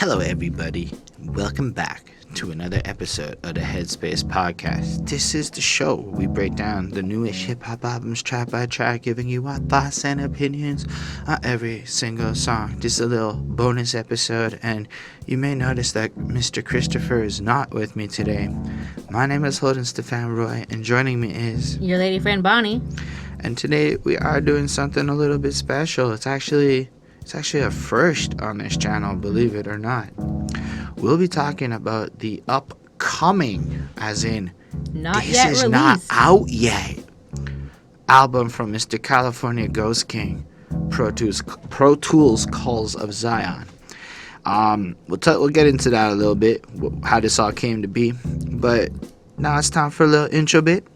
Hello, everybody. Welcome back to another episode of the Headspace Podcast. This is the show where we break down the newest hip-hop albums track by track, giving you our thoughts and opinions on every single song. This is a little bonus episode, and you may notice that Mr. Christopher is not with me today. My name is Holden Stephan Roy, and joining me is... your lady friend Bonnie. And today we are doing something a little bit special. It's actually a first on this channel, believe it or not. We'll be talking about the upcoming, as in, Not this yet is released. not out yet, album from Mr. California Ghost King, ProTools Calls of Zion. We'll get into that a little bit, how this all came to be. But now it's time for a little intro bit.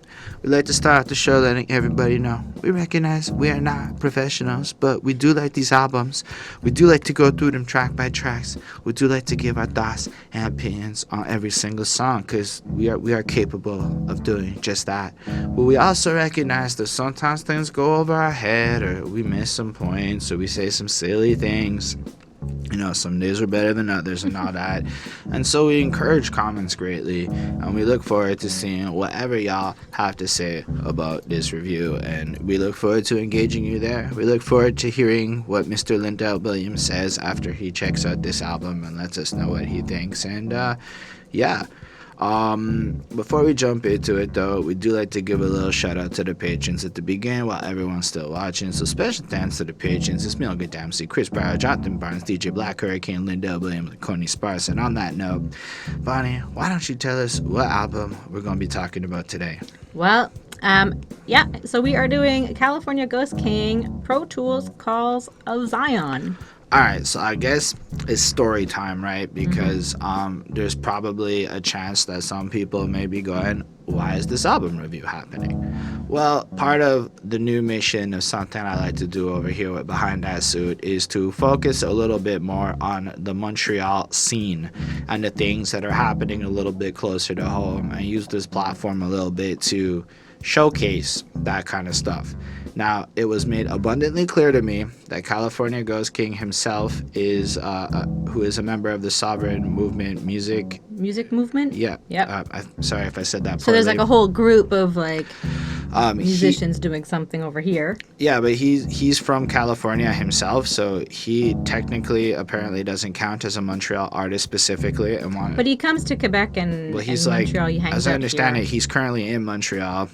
We like to start the show letting everybody know we recognize we are not professionals, but we do like these albums. We do like to go through them track by tracks. We do like to give our thoughts and opinions on every single song because we are capable of doing just that. But we also recognize that sometimes things go over our head, or we miss some points, or we say some silly things. You know, some days are better than others and all that. And so we encourage comments greatly. And we look forward to seeing whatever y'all have to say about this review. And we look forward to engaging you there. We look forward to hearing what Mr. Lindell Williams says after he checks out this album and lets us know what he thinks. And, yeah. Before we jump into it, though, we do like to give a little shout out to the patrons at the beginning while everyone's still watching. So special thanks to the patrons. It's Milga Dempsey, Chris Barrow, Jonathan Barnes, DJ Black Hurricane, Lindell Williams, and Coney Sparse. And on that note, Bonnie, why don't you tell us what album we're going to be talking about today? Well, so we are doing California Ghost King, Protools Calls of Zion. Alright, so I guess it's story time, right? Because there's probably a chance that some people may be going, why is this album review happening? Well, part of the new mission of something I like to do over here with Behind That Suit is to focus a little bit more on the Montreal scene and the things that are happening a little bit closer to home, and use this platform a little bit to showcase that kind of stuff. Now, it was made abundantly clear to me that California Ghost King himself is, who is a member of the Sovereign Movement music movement? Yeah. Yep. I'm sorry if I said that poorly. So there's like a whole group of musicians doing something over here. Yeah, but he's from California himself, so he technically apparently doesn't count as a Montreal artist specifically. But he comes to Quebec and he's Montreal. He hangs as I out understand here. it, he's currently in Montreal.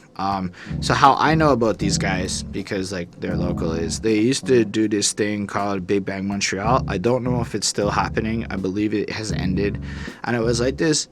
So how I know about these guys, because like they're local, is they used to do this thing called Big Bang Montreal. I don't know if it's still happening. I believe it has ended, and it was like this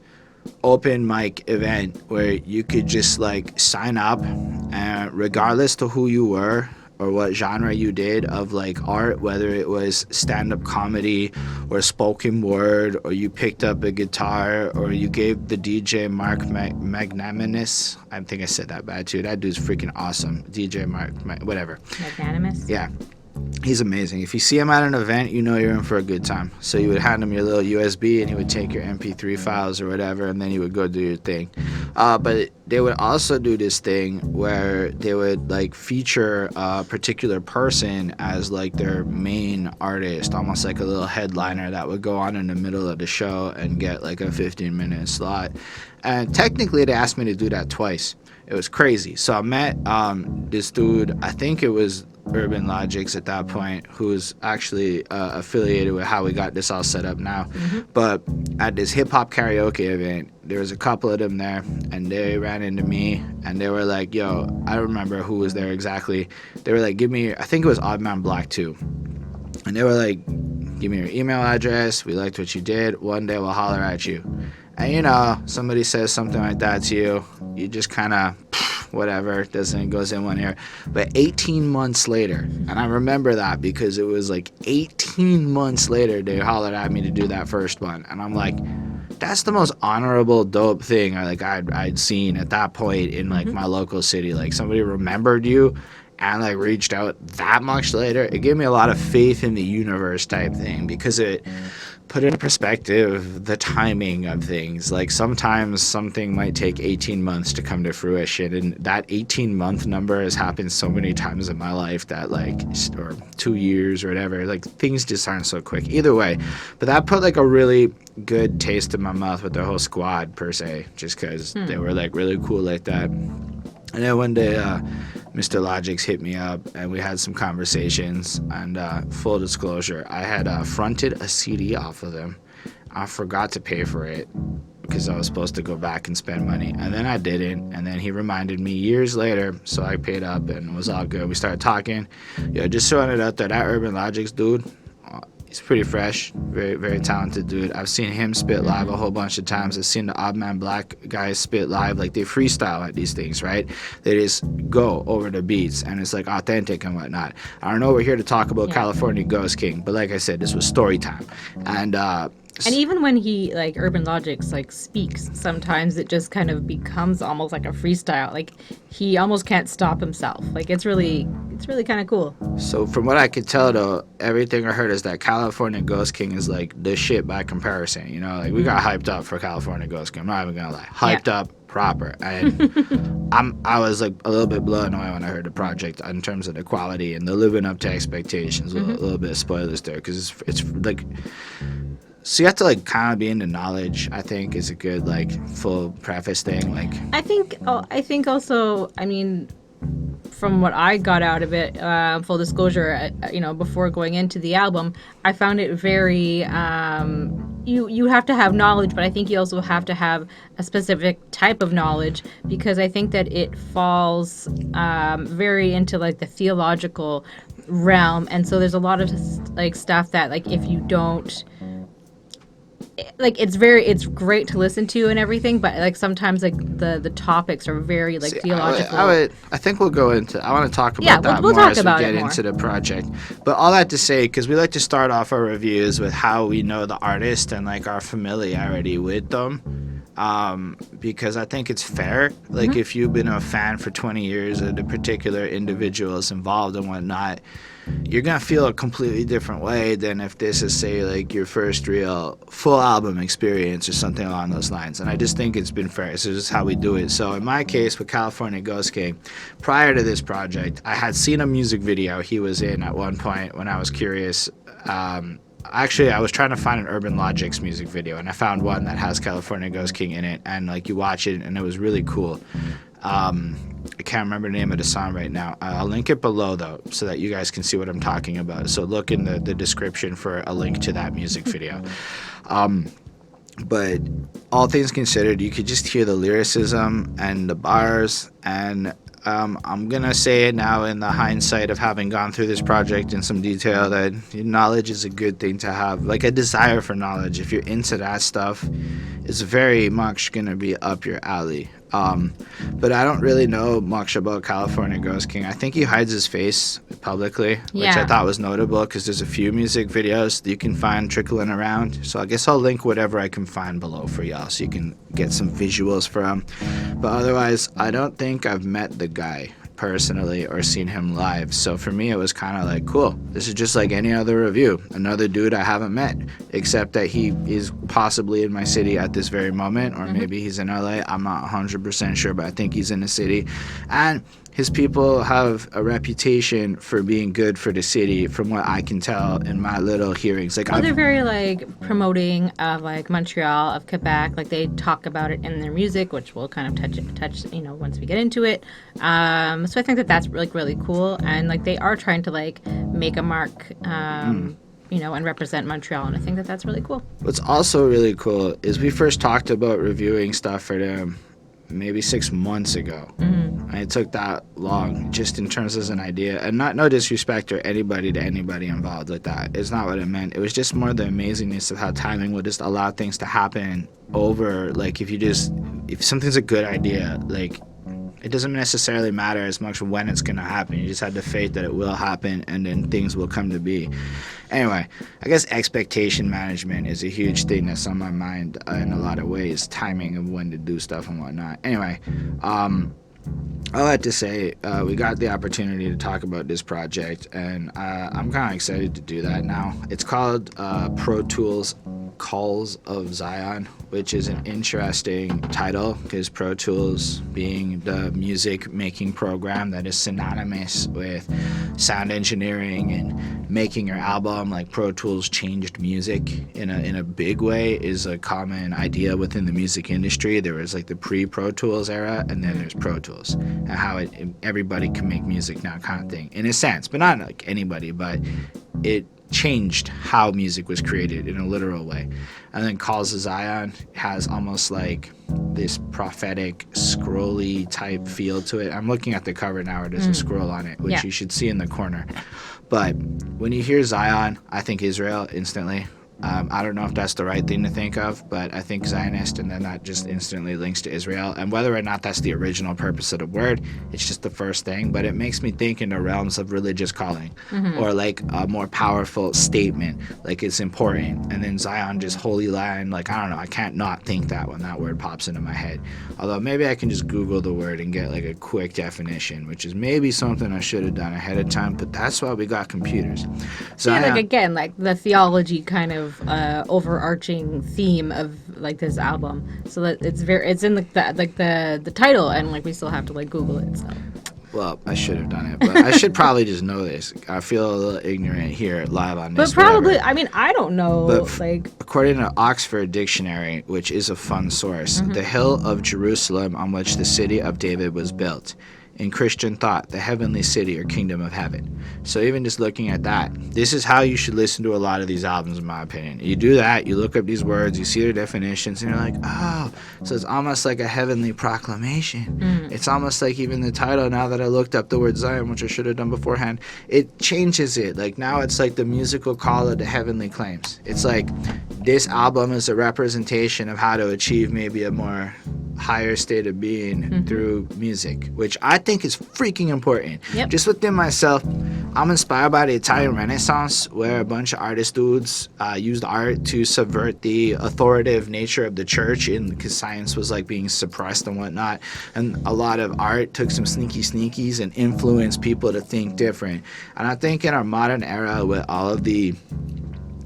open mic event where you could just like sign up, and regardless to who you were or what genre you did of like art, whether it was stand-up comedy or spoken word, or you picked up a guitar, or you gave the DJ Mark Magnanimous, I think I said that bad too, that dude's freaking awesome, DJ Mark whatever. Magnanimous? Yeah. He's amazing. If you see him at an event, you know you're in for a good time. So you would hand him your little USB, and he would take your MP3 files or whatever, and then you would go do your thing. But they would also do this thing where they would like feature a particular person as like their main artist, almost like a little headliner that would go on in the middle of the show and get like a 15-minute slot. And technically, they asked me to do that twice. It was crazy. So I met this dude, I think it was Urban Logics at that point, who's actually affiliated with how we got this all set up now. But at this hip-hop karaoke event, there was a couple of them there, and they ran into me, and they were like, yo, I don't remember who was there exactly. They were like, give me, I think it was Odd Man Black too. And they were like, give me your email address. We liked what you did. One day we'll holler at you. And you know, somebody says something like that to you, you just kind of, whatever, goes in one ear. But 18 months later, and I remember that because it was like 18 months later, they hollered at me to do that first one. And I'm like, that's the most honorable, dope thing I'd seen at that point in like my local city. Like somebody remembered you and like reached out that much later. It gave me a lot of faith in the universe type thing, because it put in perspective the timing of things. Like sometimes something might take 18 months to come to fruition, and that 18-month number has happened so many times in my life that or 2 years or whatever, like things just aren't so quick either way. But that put like a really good taste in my mouth with the whole squad per se, just because they were like really cool like that. And then one day, Mr. Logix hit me up, and we had some conversations. And full disclosure, I had fronted a CD off of them. I forgot to pay for it because I was supposed to go back and spend money, and then I didn't. And then he reminded me years later, so I paid up, and it was all good. We started talking. Yeah, just throwing it out there. That Urban Logix dude, he's pretty fresh, very, very talented dude. I've seen him spit live a whole bunch of times. I've seen the Odd Man Black guys spit live. Like, they freestyle at these things, right? They just go over the beats, and it's, like, authentic and whatnot. I don't know, we're here to talk about California Ghost King, but like I said, this was story time. And even when he, like, Urban Logix, like, speaks, sometimes it just kind of becomes almost like a freestyle. Like, he almost can't stop himself. Like, it's really kind of cool. So from what I could tell, though, everything I heard is that California Ghost King is, like, the shit by comparison, you know? Like, we got hyped up for California Ghost King. I'm not even gonna lie. Hyped up proper. And I was, like, a little bit blown away when I heard the project in terms of the quality and the living up to expectations. A little bit of spoilers there, because it's like... So you have to, like, kind of be into knowledge, I think, is a good, like, full preface thing. Like, I think also, I mean, from what I got out of it, full disclosure, before going into the album, I found it very, you have to have knowledge, but I think you also have to have a specific type of knowledge, because I think that it falls very into, like, the theological realm. And so there's a lot of, like, stuff that, like, if you don't... Like, it's great to listen to and everything, but like sometimes like the topics are very like theological. I think we'll go into. I want to talk about that we'll more talk as about we get into the project. But all that to say, because we like to start off our reviews with how we know the artist and like our familiarity with them. Because I think it's fair. Like, if you've been a fan for 20 years of the particular individuals involved and whatnot, you're gonna feel a completely different way than if this is, say, like your first real full album experience or something along those lines. And I just think it's been fair. So this is how we do it. So in my case with California Ghost King, prior to this project, I had seen a music video he was in at one point when I was curious. Actually, I was trying to find an Urban Logix music video, and I found one that has California Ghost King in it, and like you watch it, and it was really cool. I can't remember the name of the song right now. I'll link it below, though, so that you guys can see what I'm talking about. So look in the description for a link to that music video. But all things considered, you could just hear the lyricism and the bars, and I'm going to say it now in the hindsight of having gone through this project in some detail, that knowledge is a good thing to have. Like, a desire for knowledge, if you're into that stuff, is very much going to be up your alley. But I don't really know much about California Ghost King. I think he hides his face publicly, which I thought was notable, because there's a few music videos that you can find trickling around. So I guess I'll link whatever I can find below for y'all so you can get some visuals for him. But otherwise, I don't think I've met the guy personally or seen him live. So for me, it was kind of like, cool, this is just like any other review. Another dude I haven't met, except that he is possibly in my city at this very moment, or maybe he's in LA. I'm not 100% sure, but I think he's in the city. And his people have a reputation for being good for the city, from what I can tell in my little hearings. Like, they're very like promoting of like Montreal, of Quebec. Like, they talk about it in their music, which we'll kind of touch once we get into it. So I think that that's like really cool, and like they are trying to like make a mark. And represent Montreal, and I think that that's really cool. What's also really cool is we first talked about reviewing stuff for them maybe 6 months ago. And it took that long, just in terms as an idea. And no disrespect to anybody involved with that. It's not what it meant. It was just more the amazingness of how timing would just allow things to happen over. Like, if something's a good idea, like, it doesn't necessarily matter as much when it's going to happen. You just have the faith that it will happen, and then things will come to be. Anyway, I guess expectation management is a huge thing that's on my mind in a lot of ways. Timing of when to do stuff and whatnot. Anyway, all that to say, we got the opportunity to talk about this project, and I'm kind of excited to do that now. It's called ProTools Calls of Zion, which is an interesting title because Pro Tools being the music making program that is synonymous with sound engineering and making your album, like Pro Tools changed music in a big way, is a common idea within the music industry. There was like the pre-Pro Tools era, and then there's Pro Tools, and how everybody can make music now, kind of thing, in a sense, but not like anybody, but it changed how music was created in a literal way. And then Calls of Zion has almost like this prophetic scrolly type feel to it. I'm looking at the cover now where there's a scroll on it, which you should see in the corner. But when you hear Zion, I think Israel instantly. I don't know if that's the right thing to think of, but I think Zionist, and then that just instantly links to Israel. And whether or not that's the original purpose of the word, it's just the first thing. But it makes me think in the realms of religious calling, or like a more powerful statement, like it's important. And then Zion, just holy land, like I don't know, I can't not think that when that word pops into my head. Although maybe I can just Google the word and get like a quick definition, which is maybe something I should have done ahead of time. But that's why we got computers. Zion, like again, like the theology kind of overarching theme of like this album, so that it's in the title, and like we still have to like Google it. So. Well, I should have done it, but I should probably just know this. I feel a little ignorant here live on this. But probably, whatever. I mean, I don't know. But like according to Oxford Dictionary, which is a fun source, the hill of Jerusalem on which the city of David was built. In Christian thought, the heavenly city or kingdom of heaven. So even just looking at that, this is how you should listen to a lot of these albums, in my opinion. You do that, you look up these words, you see their definitions, and you're like, oh, so it's almost like a heavenly proclamation. It's almost like even the title, now that I looked up the word Zion, which I should have done beforehand, it changes it. Like now it's like the musical call of the heavenly claims. It's like this album is a representation of how to achieve maybe a more higher state of being through music, which I think is freaking important. Just within myself, I'm inspired by the Italian Renaissance, where a bunch of artist dudes used art to subvert the authoritative nature of the church, because science was like being suppressed and whatnot, and a lot of art took some sneakies and influenced people to think different. And I think in our modern era, with all of the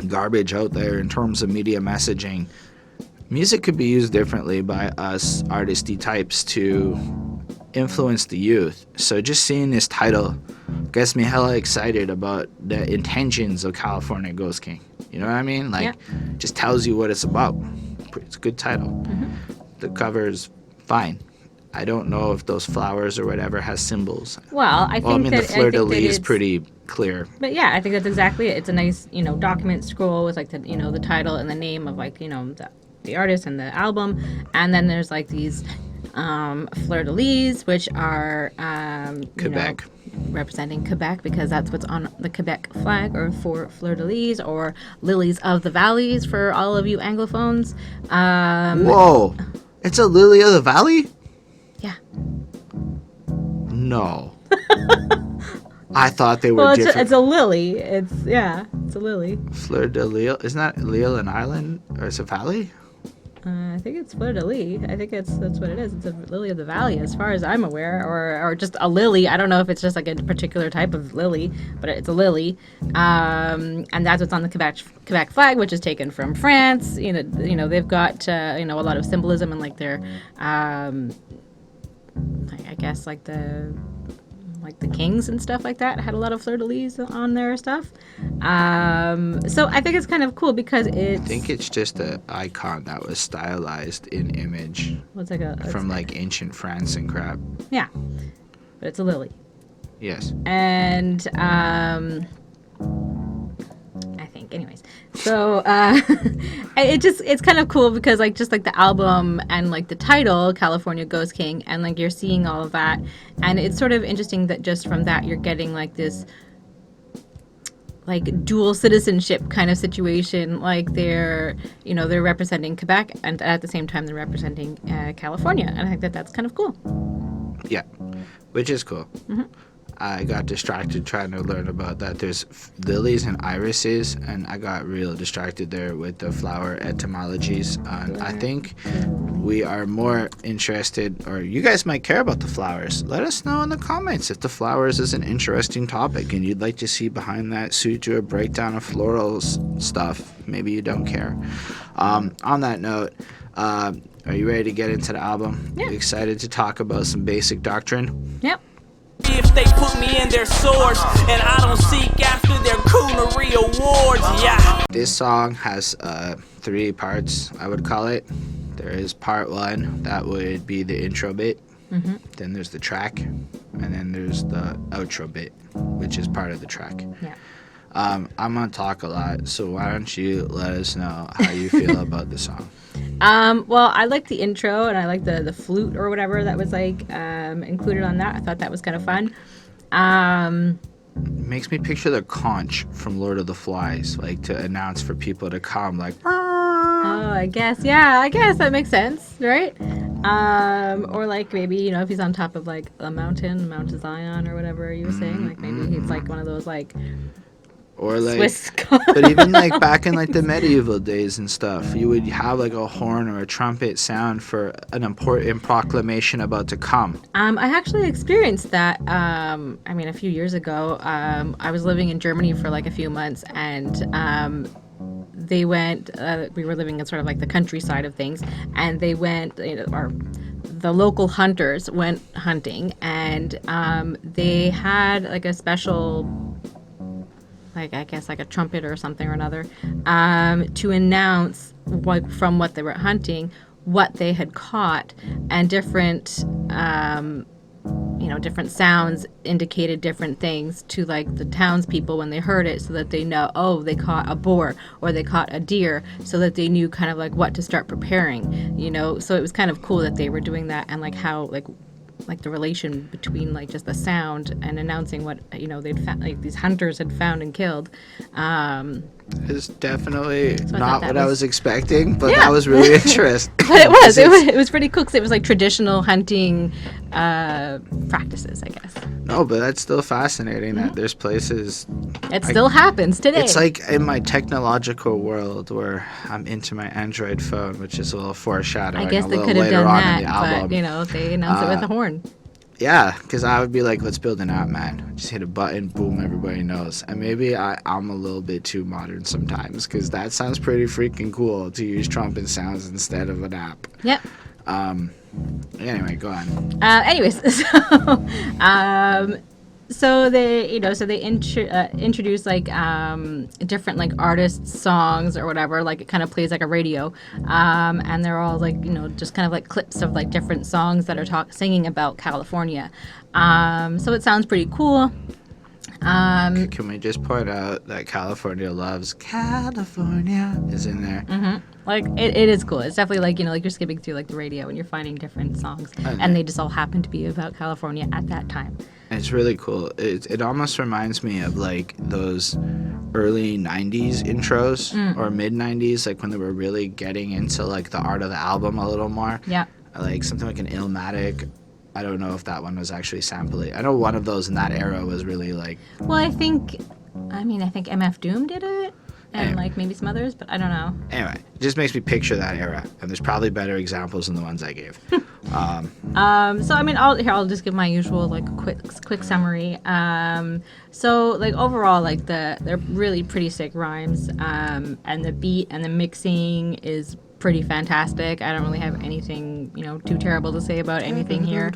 garbage out there in terms of media messaging, music could be used differently by us artisty types to influence the youth. So just seeing this title gets me hella excited about the intentions of California Ghost King. You know what I mean? Like, just tells you what it's about. It's a good title. The cover's fine. I don't know if those flowers or whatever has symbols. Well, I think the fleur-de-lis is pretty clear. But yeah, I think that's exactly it. It's a nice, document scroll with like the title and the name of like, the artist and the album. And then there's like these fleur-de-lis, which are Quebec. Representing Quebec, because that's what's on the Quebec flag, or for fleur-de-lis, or lilies of the valleys for all of you Anglophones. Whoa! It's a lily of the valley? Yeah. No. I thought they were different. It's a lily. It's a lily. Fleur-de-lis. Isn't that Lille an island? Or is it a valley? I think it's fleur-de-lis. I think that's what it is. It's a lily of the valley, as far as I'm aware, or just a lily. I don't know if it's just like a particular type of lily, but it's a lily. And that's what's on the Quebec flag, which is taken from France. They've got a lot of symbolism and like their I guess like the kings and stuff like that had a lot of fleur-de-lis on their stuff. So I think it's kind of cool because I think it's just an icon that was stylized in image. What's from like ancient France and crap. Yeah, but it's a lily. Yes. And I think, anyways. So it's kind of cool because like just like the album and like the title, California Ghost King, and like you're seeing all of that, and it's sort of interesting that just from that you're getting like this like dual citizenship kind of situation. Like they're representing Quebec, and at the same time they're representing California, and I think that's kind of cool. Yeah, which is cool. I got distracted trying to learn about that. There's lilies and irises, and I got real distracted there with the flower etymologies. And I think we are more interested, or you guys might care about the flowers. Let us know in the comments if the flowers is an interesting topic and you'd like to see behind that suit to a breakdown of floral stuff. Maybe you don't care. On that note, are you ready to get into the album? Yeah. You excited to talk about some basic Doctrine? Yep. If they put me in their swords and I don't seek after their coonery awards, yeah. This song has 3 parts, I would call it. There is part 1, that would be the intro bit. Mm-hmm. Then there's the track, and then there's the outro bit, which is part of the track. Yeah. I'm going to talk a lot, so why don't you let us know how you feel about the song? Well, I like the intro, and I like the flute or whatever that was like included on that. I thought that was kind of fun. It makes me picture the conch from Lord of the Flies, like to announce for people to come, like. Oh, I guess that makes sense, right? Or like maybe if he's on top of like a mountain, Mount Zion or whatever you were saying, like maybe he's like one of those like. Or like, Swiss. but even like back in like the medieval days and stuff, you would have like a horn or a trumpet sound for an important proclamation about to come. I actually experienced that. A few years ago, I was living in Germany for like a few months, and they went. We were living in sort of like the countryside of things, and they went. The local hunters went hunting, and they had like a special. Like I guess like a trumpet or something or another, to announce from what they were hunting, what they had caught, and different different sounds indicated different things to like the townspeople when they heard it, so that they know, oh, they caught a boar or they caught a deer, so that they knew kind of like what to start preparing, So it was kind of cool that they were doing that, and like how like the relation between like just the sound and announcing what they'd found, like these hunters had found and killed. It's definitely So not what I was expecting, but Yeah. that was really interesting. But it was pretty cool because it was like traditional hunting practices, I guess. No, but that's still fascinating that there's places. It still happens today. It's like in my technological world where I'm into my Android phone, which is a little foreshadowing. I guess a they little could have later done on that, in the album. but they announced it with a horn. Yeah, because I would be like, let's build an app, man. Just hit a button, boom, everybody knows. And maybe I'm a little bit too modern sometimes, because that sounds pretty freaking cool to use trumpet sounds instead of an app. Yep. Anyway, go on. So they introduce like different like artists' songs or whatever. Like it kind of plays like a radio, and they're all like just kind of like clips of like different songs that are singing about California. So it sounds pretty cool. Can we just point out that California Loves California is in there? Mm-hmm. Like it is cool. It's definitely like like you're skipping through like the radio and you're finding different songs, and they just all happen to be about California at that time. It's really cool. It almost reminds me of like those early 90s intros or mid 90s, like when they were really getting into like the art of the album a little more. Yeah. Like something like an Illmatic. I don't know if that one was actually sampling. I know one of those in that era was really like. Well, I think MF Doom did it, and like maybe some others, but I don't know. Anyway, it just makes me picture that era, and there's probably better examples than the ones I gave. So I'll just give my usual like quick summary. So like overall, like they're really pretty sick rhymes, and the beat and the mixing is pretty fantastic. I don't really have anything too terrible to say about anything here.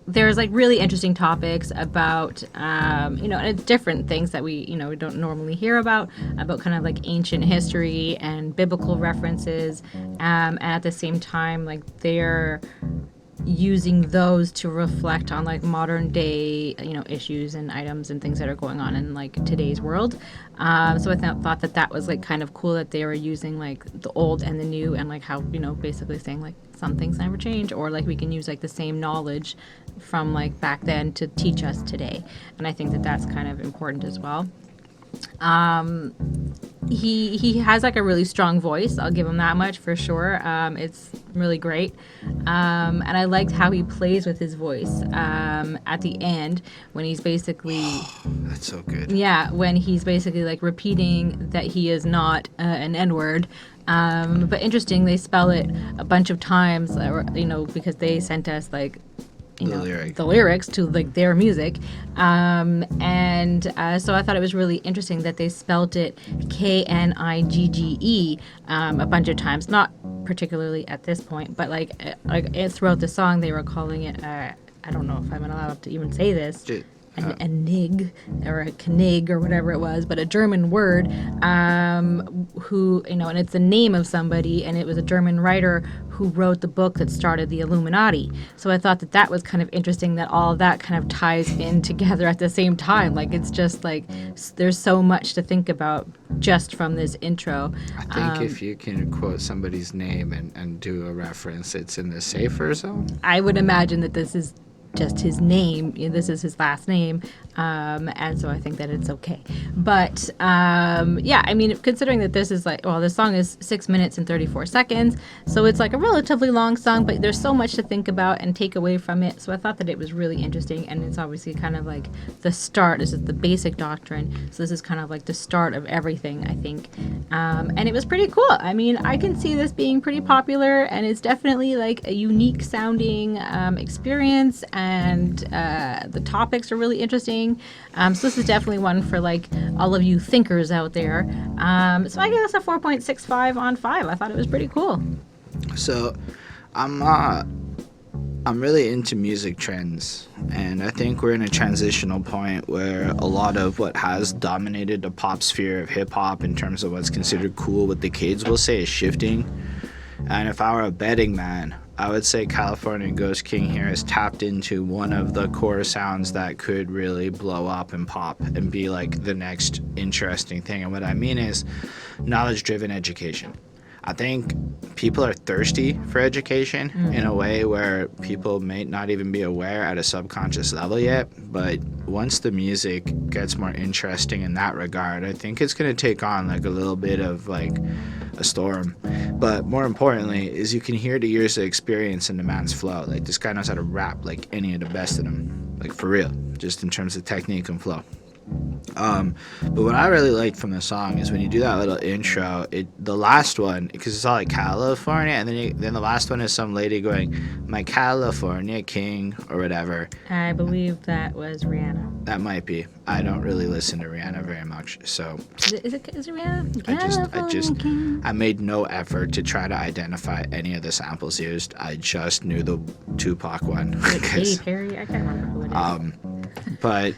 There's like really interesting topics about and different things that we don't normally hear about kind of like ancient history and biblical references, and at the same time like they're using those to reflect on like modern day issues and items and things that are going on in like today's world. So I thought that was like kind of cool that they were using like the old and the new, and like how basically saying like some things never change, or like we can use like the same knowledge from like back then to teach us today, and I think that that's kind of important as well. he has like a really strong voice. I'll give him that much for sure. It's really great. And I liked how he plays with his voice at the end when he's basically That's so good. yeah, when he's basically like repeating that he is not an N-word. But interesting, they spell it a bunch of times, because they sent us like the lyrics to like their music, and so I thought it was really interesting that they spelt it Knigge a bunch of times, not particularly at this point, but like throughout the song they were calling it. I don't know if I'm allowed to even say this. A nig or a knig or whatever it was, but a German word, who, and it's the name of somebody, and it was a German writer who wrote the book that started the Illuminati. So I thought that was kind of interesting that all of that kind of ties in together at the same time. Like, it's just like there's so much to think about just from this intro. I think if you can quote somebody's name and do a reference, it's in the safer zone. I would imagine that this is just his name. This is his last name. And so I think that it's okay. But yeah, I mean, considering that this is this song is 6 minutes and 34 seconds. So it's like a relatively long song, but there's so much to think about and take away from it. So I thought that it was really interesting. And it's obviously kind of like the start. This is the basic doctrine. So this is kind of like the start of everything, I think. And it was pretty cool. I mean, I can see this being pretty popular, and it's definitely like a unique sounding experience. And the topics are really interesting. So this is definitely one for like all of you thinkers out there. So I give this a 4.65 on 5. I thought it was pretty cool. So I'm really into music trends, and I think we're in a transitional point where a lot of what has dominated the pop sphere of hip-hop in terms of what's considered cool, what the kids will say, is shifting. And if I were a betting man, I would say California Ghost King here has tapped into one of the core sounds that could really blow up and pop and be like the next interesting thing. And what I mean is knowledge-driven education. I think people are thirsty for education in a way where people may not even be aware at a subconscious level yet. But once the music gets more interesting in that regard, I think it's going to take on like a little bit of like a storm. But more importantly is you can hear the years of experience in the man's flow. Like, this guy knows how to rap like any of the best of them, like for real, just in terms of technique and flow. But what I really liked from the song is when you do that little intro, the last one, because it's all like California, and then the last one is some lady going, "My California King," or whatever. I believe that was Rihanna. That might be. I don't really listen to Rihanna very much, so. Is it Rihanna? I made no effort to try to identify any of the samples used. I just knew the Tupac one. Katy Perry? I can't remember who it is. But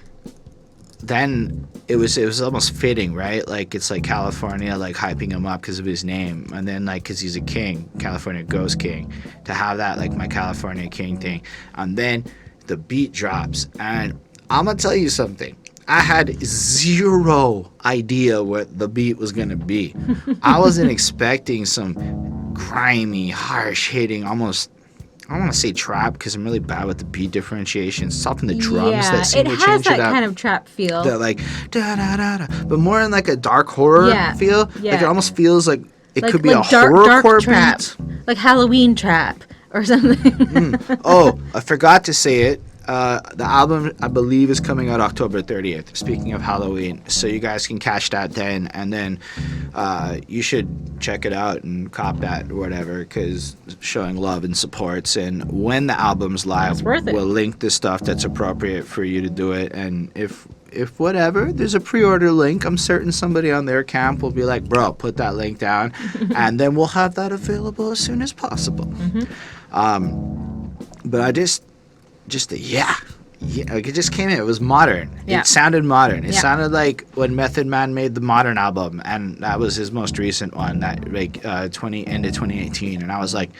then it was almost fitting, right? Like, it's like California, like hyping him up because of his name, and then like because he's a king, California Ghost King, to have that like my California King thing, and then the beat drops, and I'm gonna tell you something. I had zero idea what the beat was gonna be. I wasn't expecting some grimy, harsh hitting, almost. I don't want to say trap because I'm really bad with the beat difficulation. It's often the drums that seem to change it up. It has that kind of trap feel. That like da da da da, but more in like a dark horror feel. Yeah. Like, it almost feels like it could be a dark horrorcore trap, beat, like Halloween trap or something. Oh, I forgot to say it. The album, I believe, is coming out October 30th, speaking of Halloween, so you guys can catch that then, and then you should check it out and cop that or whatever, because showing love and supports, and when the album's live, we'll link the stuff that's appropriate for you to do it, and if whatever, there's a pre-order link, I'm certain somebody on their camp will be like, bro, put that link down, and then we'll have that available as soon as possible. But I just like, it just came in. It was modern. Yeah. It sounded modern. It sounded like when Method Man made the Modern album, and that was his most recent one, that like end of 2018. And I was like,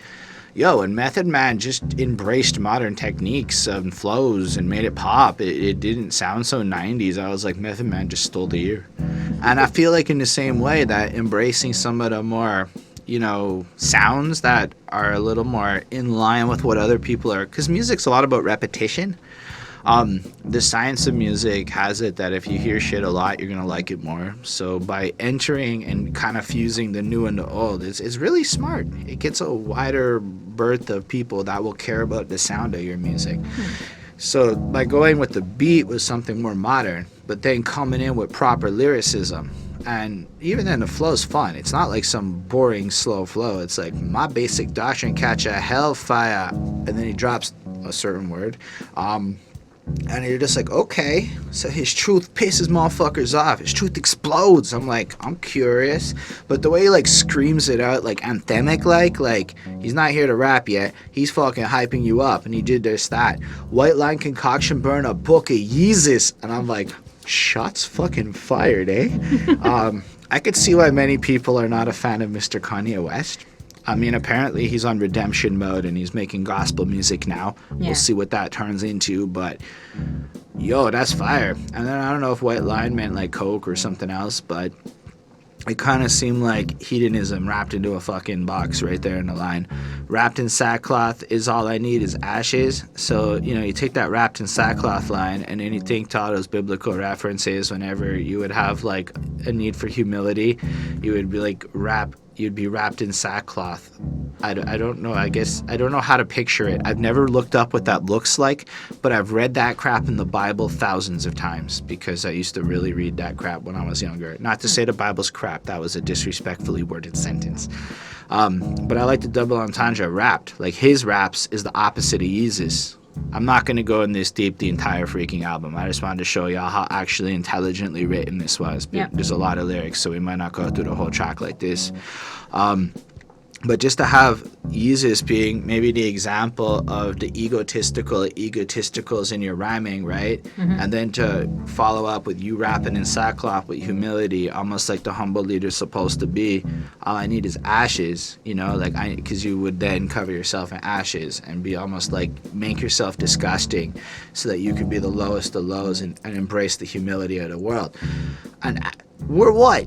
yo, and Method Man just embraced modern techniques and flows and made it pop. It didn't sound so 90s. I was like, Method Man just stole the year. And I feel like in the same way that embracing some of the more, sounds that are a little more in line with what other people are, because music's a lot about repetition. The science of music has it that if you hear shit a lot, you're gonna like it more. So by entering and kind of fusing the new and the old, it's really smart. It gets a wider berth of people that will care about the sound of your music. So by going with the beat was something more modern, but then coming in with proper lyricism. And even then the flow's fun. It's not like some boring slow flow. It's like, my basic doctrine catch a hellfire, and then he drops a certain word. And you're just like, okay, so his truth pisses motherfuckers off. His truth explodes. I'm like, I'm curious. But the way he like screams it out, like anthemic, like he's not here to rap yet. He's fucking hyping you up, and he did this, that. White line concoction burn a book of Yeezus. And I'm like, shots fucking fired, eh? I could see why many people are not a fan of Mr. Kanye West. I mean, apparently he's on redemption mode and he's making gospel music now. Yeah. We'll see what that turns into, but yo, that's fire. And then I don't know if white line meant like coke or something else, but it kind of seemed like hedonism wrapped into a fucking box right there in the line. Wrapped in sackcloth is all I need is ashes. So, you know, you take that wrapped in sackcloth line and then you think to all those biblical references whenever you would have like a need for humility, you would be like you'd be wrapped in sackcloth. I don't know. I guess I don't know how to picture it. I've never looked up what that looks like, but I've read that crap in the Bible thousands of times because I used to really read that crap when I was younger. Not to say the Bible's crap. That was a disrespectfully worded sentence. But I like the double entendre wrapped. Like his raps is the opposite of Yeezus. I'm not going to go in this deep the entire freaking album. I just wanted to show y'all how actually intelligently written this was. Yep. There's a lot of lyrics, so we might not go through the whole track like this. But just to have Yeezus being maybe the example of the egotisticals in your rhyming, right? Mm-hmm. And then to follow up with you rapping in sackcloth with humility, almost like the humble leader's supposed to be. All I need is ashes, you know, like because you would then cover yourself in ashes and be almost like make yourself disgusting so that you could be the lowest of lows and embrace the humility of the world. And we're what?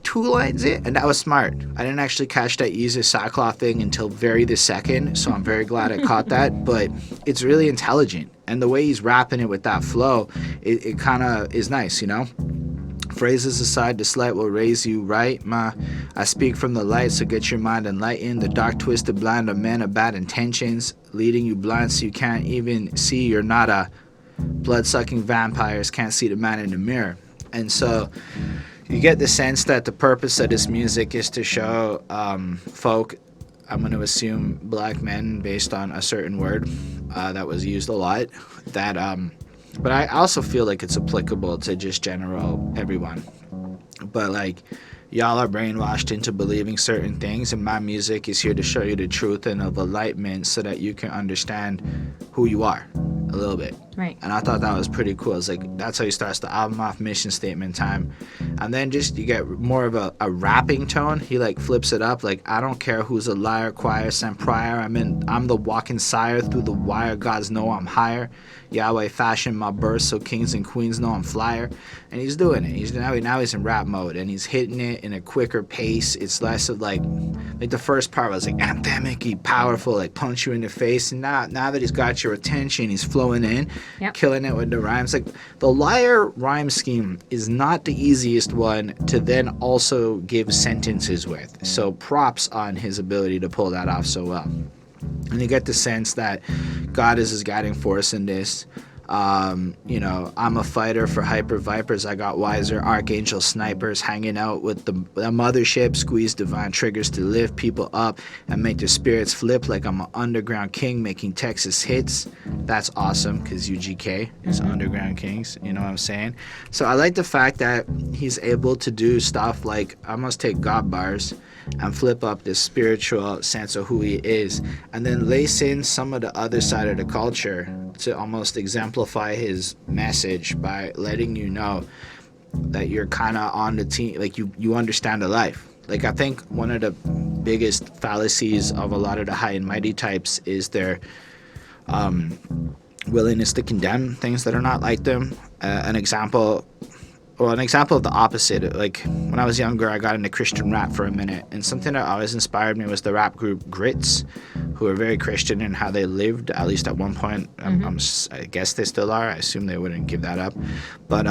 2 lines in, and that was smart. I didn't actually catch that Yeezus sackcloth thing until very this second, so I'm very glad I caught that, but it's really intelligent, and the way he's rapping it with that flow, it kind of is nice, you know? Phrases aside, the slight will raise you right, ma. I speak from the light, so get your mind enlightened. The dark, twisted, blind of men of bad intentions, leading you blind so you can't even see you're not a blood-sucking vampires, can't see the man in the mirror. And so you get the sense that the purpose of this music is to show folk, I'm going to assume black men based on a certain word that was used a lot, that but I also feel like it's applicable to just general everyone. But like, y'all are brainwashed into believing certain things, and my music is here to show you the truth and of enlightenment so that you can understand who you are a little bit. Right. And I thought that was pretty cool. It's like, that's how he starts the album off, mission statement time. And then just you get more of a rapping tone. He like flips it up like, I don't care who's a liar, choir, sent prior. I'm the walking sire through the wire. Gods know I'm higher. Yahweh fashioned my birth so kings and queens know I'm flyer. And he's doing it. Now he's in rap mode and he's hitting it in a quicker pace. It's less of like the first part was like anthemic, powerful, like punch you in the face. And now that he's got your attention, he's flowing in, yep, killing it with the rhymes. Like the liar rhyme scheme is not the easiest one to then also give sentences with. So props on his ability to pull that off so well. And you get the sense that God is his guiding force in this. You know, I'm a fighter for hyper vipers. I got wiser archangel snipers hanging out with the mothership, squeeze divine triggers to lift people up and make their spirits flip like I'm an underground king making Texas hits. That's awesome because UGK is Underground Kings, you know what I'm saying? So I like the fact that he's able to do stuff like I must take God bars and flip up this spiritual sense of who he is, and then lace in some of the other side of the culture to almost exemplify his message by letting you know that you're kind of on the team, like you understand the life. Like I think one of the biggest fallacies of a lot of the high and mighty types is their willingness to condemn things that are not like them. An example well, an example of the opposite. Like when I was younger, I got into Christian rap for a minute, and something that always inspired me was the rap group Grits, who are very Christian in how they lived, at least at one point. I guess they still are. I assume they wouldn't give that up, but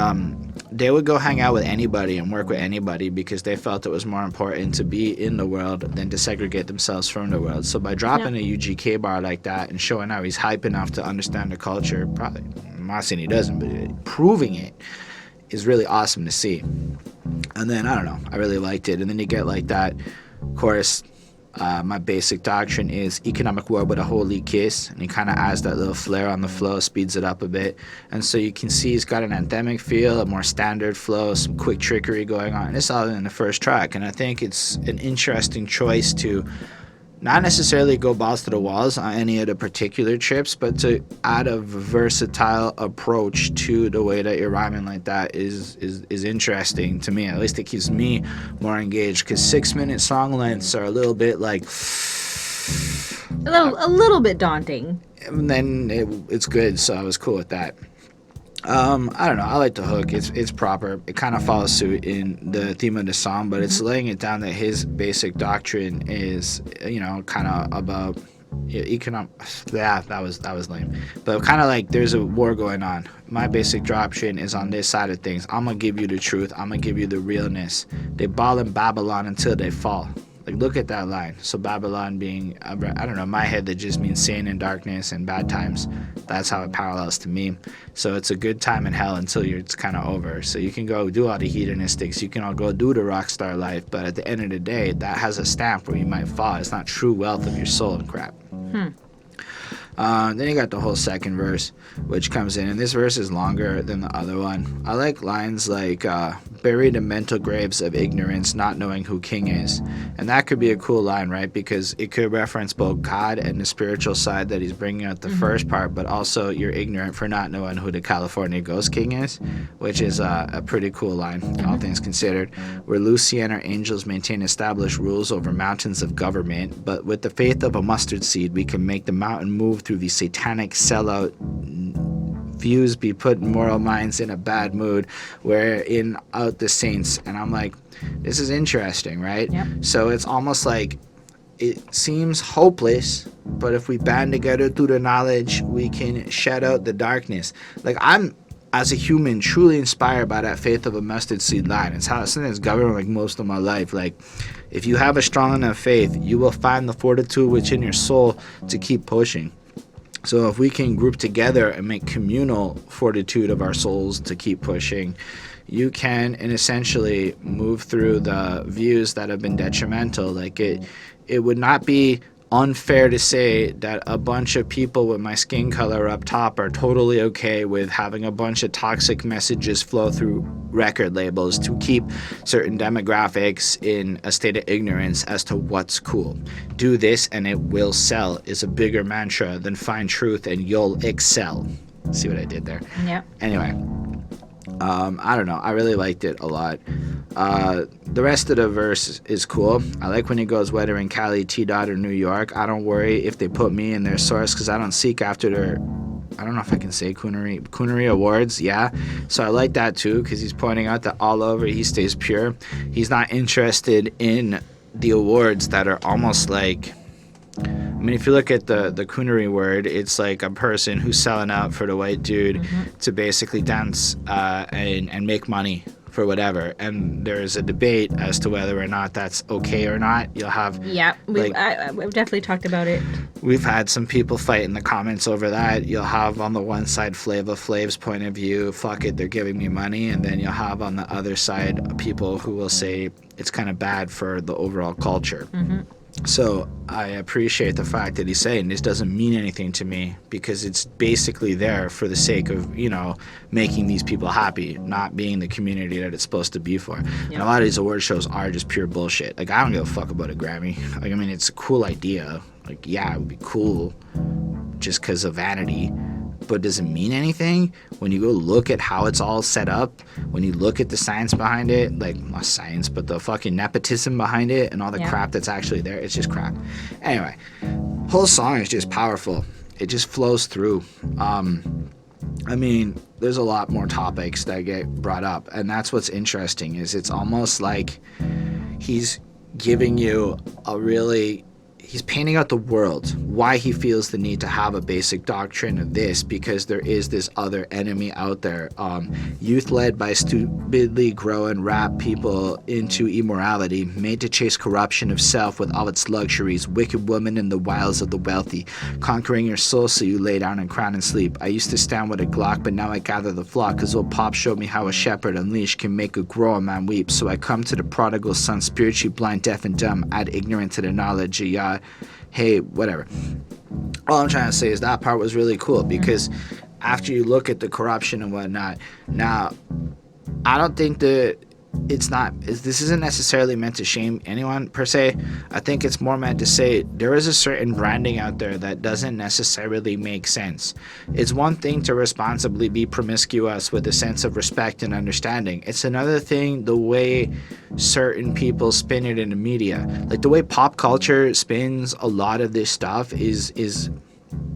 they would go hang out with anybody and work with anybody because they felt it was more important to be in the world than to segregate themselves from the world. So by dropping a UGK bar like that and showing how he's hype enough to understand the culture, probably, I'm not saying he doesn't, but proving it is really awesome to see. And then, I don't know, I really liked it. And then you get like that chorus, my basic doctrine is economic war with a holy kiss, and he kind of adds that little flair on the flow, speeds it up a bit. And so you can see he's got an anthemic feel, a more standard flow, some quick trickery going on. And it's all in the first track, and I think it's an interesting choice to not necessarily go balls to the walls on any of the particular trips, but to add a versatile approach to the way that you're rhyming like that is interesting to me. At least it keeps me more engaged, because 6-minute song lengths are a little bit like a little bit daunting. And then it's good, so I was cool with that. I don't know. I like the hook. It's proper. It kind of follows suit in the theme of the song, but it's laying it down that his basic doctrine is, kind of about economic. Yeah, that was lame. But kind of like there's a war going on. My basic doctrine is on this side of things. I'm gonna give you the truth. I'm gonna give you the realness. They ball in Babylon until they fall. Like, look at that line. So Babylon being, I don't know, in my head that just means sin and darkness and bad times. That's how it parallels to me. So it's a good time in hell until it's kind of over. So you can go do all the hedonistics. You can all go do the rock star life. But at the end of the day, that has a stamp where you might fall. It's not true wealth of your soul and crap. Then you got the whole second verse, which comes in, and this verse is longer than the other one. I like lines like, buried in mental graves of ignorance, not knowing who king is. And that could be a cool line, right? Because it could reference both God and the spiritual side that he's bringing out the first part, but also you're ignorant for not knowing who the California Ghost King is, which is a pretty cool line, all things considered. Where Luciana angels maintain established rules over mountains of government, but with the faith of a mustard seed, we can make the mountain move through the satanic sellout views, be put moral minds in a bad mood, where in out the saints. And I'm like, this is interesting, right? Yep. So it's almost like it seems hopeless, but if we band together through the knowledge, we can shut out the darkness. Like, I'm, as a human, truly inspired by that faith of a mustard seed line. It's how something that's governed like most of my life. Like, if you have a strong enough faith, you will find the fortitude within your soul to keep pushing. So if we can group together and make communal fortitude of our souls to keep pushing, you can, and essentially move through the views that have been detrimental. Like, it would not be unfair to say that a bunch of people with my skin color up top are totally okay with having a bunch of toxic messages flow through record labels to keep certain demographics in a state of ignorance as to what's cool. Do this and it will sell is a bigger mantra than find truth and you'll excel. See what I did there? Yeah. Anyway, I don't know. I really liked it a lot. The rest of the verse is cool. I like when he goes, whether in Cali, T-Dot, or New York. I don't worry if they put me in their source, because I don't seek after their, I don't know if I can say coonery awards. Yeah. So I like that too, because he's pointing out that all over he stays pure. He's not interested in the awards that are almost like, I mean, if you look at the coonery word, it's like a person who's selling out for the white dude to basically dance and make money for whatever. And there's a debate as to whether or not that's okay or not. You'll have... Yeah, we've definitely talked about it. We've had some people fight in the comments over that. You'll have on the one side Flava Flav's point of view, fuck it, they're giving me money. And then you'll have on the other side people who will say it's kind of bad for the overall culture. So I appreciate the fact that he's saying this doesn't mean anything to me, because it's basically there for the sake of, making these people happy, not being the community that it's supposed to be for. Yep. And a lot of these award shows are just pure bullshit. Like, I don't give a fuck about a Grammy. Like, I mean, it's a cool idea. Like, yeah, it would be cool just because of vanity. But does it mean anything when you go look at how it's all set up, when you look at the science behind it, like, not science, but the fucking nepotism behind it and all the crap that's actually there? It's just crap. Anyway, whole song is just powerful. It just flows through. I mean, there's a lot more topics that get brought up, and that's what's interesting. Is it's almost like he's giving you he's painting out the world, why he feels the need to have a basic doctrine of this, because there is this other enemy out there, youth led by stupidly growing rap people into immorality, made to chase corruption of self with all its luxuries, wicked woman in the wiles of the wealthy, conquering your soul so you lay down and crown and sleep. I used to stand with a Glock, but now I gather the flock, cause old Pop showed me how a shepherd unleashed can make a grown man weep. So I come to the prodigal son, spiritually blind, deaf and dumb, add ignorant to the knowledge of hey, whatever. All I'm trying to say is that part was really cool, because after you look at the corruption and whatnot, now I don't think that this isn't necessarily meant to shame anyone per se. I think it's more meant to say there is a certain branding out there that doesn't necessarily make sense. It's one thing to responsibly be promiscuous with a sense of respect and understanding. It's another thing the way certain people spin it in the media. Like the way pop culture spins a lot of this stuff is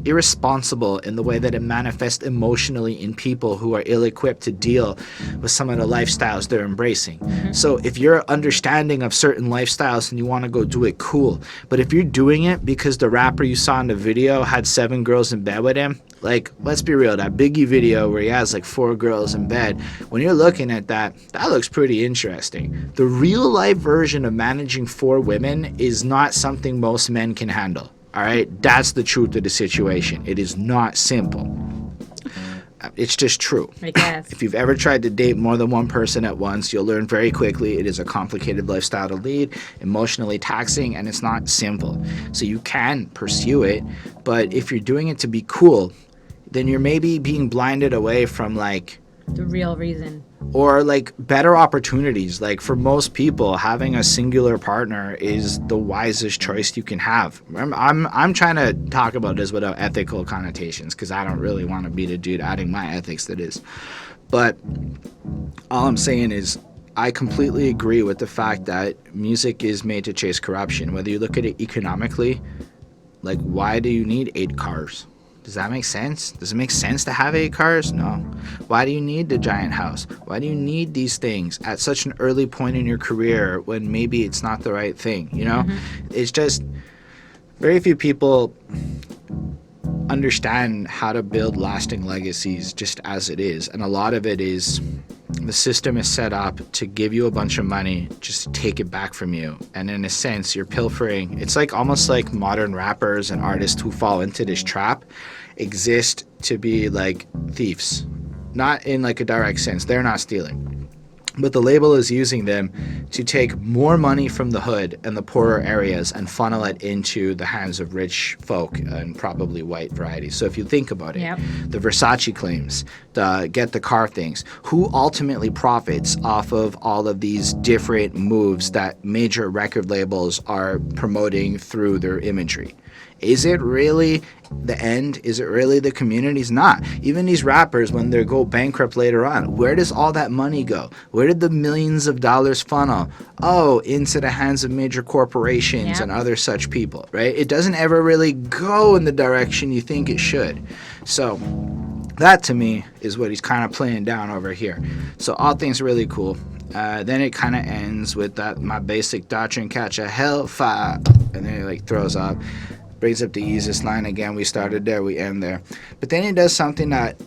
irresponsible in the way that it manifests emotionally in people who are ill-equipped to deal with some of the lifestyles they're embracing. So if you're understanding of certain lifestyles and you want to go do it, cool. But if you're doing it because the rapper you saw in the video had 7 girls in bed with him, like, let's be real, that Biggie video where he has like 4 girls in bed, when you're looking at that looks pretty interesting. The real life version of managing 4 women is not something most men can handle. All right, that's the truth of the situation. It is not simple. It's just true. I guess. If you've ever tried to date more than one person at once, you'll learn very quickly it is a complicated lifestyle to lead, emotionally taxing, and it's not simple. So you can pursue it, but if you're doing it to be cool, then you're maybe being blinded away from like the real reason. Or like better opportunities. Like for most people, having a singular partner is the wisest choice you can have. I'm trying to talk about this without ethical connotations, because I don't really want to be the dude adding my ethics to this. But all I'm saying is I completely agree with the fact that music is made to chase corruption. Whether you look at it economically, like why do you need 8 cars? Does that make sense? Does it make sense to have 8 cars? No. Why do you need the giant house? Why do you need these things at such an early point in your career when maybe it's not the right thing, you know? It's just very few people understand how to build lasting legacies just as it is. And a lot of it is the system is set up to give you a bunch of money just to take it back from you. And in a sense, you're pilfering. It's like almost like modern rappers and artists who fall into this trap exist to be like thieves. Not in like a direct sense. They're not stealing. But the label is using them to take more money from the hood and the poorer areas and funnel it into the hands of rich folk and probably white variety. So if you think about it, the Versace claims, the get the car things, who ultimately profits off of all of these different moves that major record labels are promoting through their imagery? Is it really the end? Is it really the communities? Not. Even these rappers, when they go bankrupt later on, where does all that money go? Where did the millions of dollars funnel? Oh, into the hands of major corporations and other such people, right? It doesn't ever really go in the direction you think it should. So that to me is what he's kind of playing down over here. So all things really cool. Then it kind of ends with that my basic doctrine catch a hellfire, and then he like throws up. Brings up the easiest line again. We started there, we end there. But then he does something that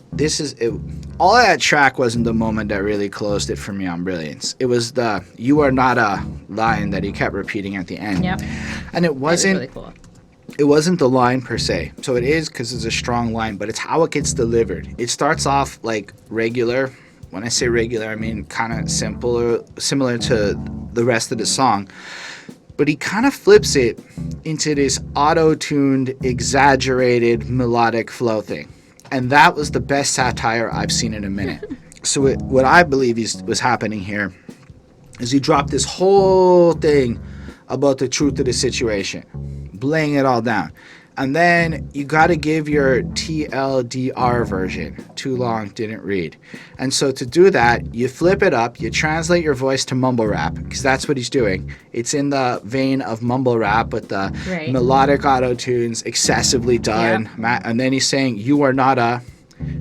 all of that track wasn't the moment that really closed it for me on brilliance. It was the "you are not a" line that he kept repeating at the end. Yep. And it wasn't really cool. It wasn't the line per se. So it is because it's a strong line, but it's how it gets delivered. It starts off like regular. When I say regular, I mean kind of similar to the rest of the song. But he kind of flips it into this auto-tuned, exaggerated, melodic flow thing. And that was the best satire I've seen in a minute. So what I believe was happening here is he dropped this whole thing about the truth of the situation, laying it all down. And then you got to give your TLDR version. Too long, didn't read. And so to do that, you flip it up, you translate your voice to mumble rap, because that's what he's doing. It's in the vein of mumble rap with the melodic auto-tunes, excessively done. And then he's saying, you are not a,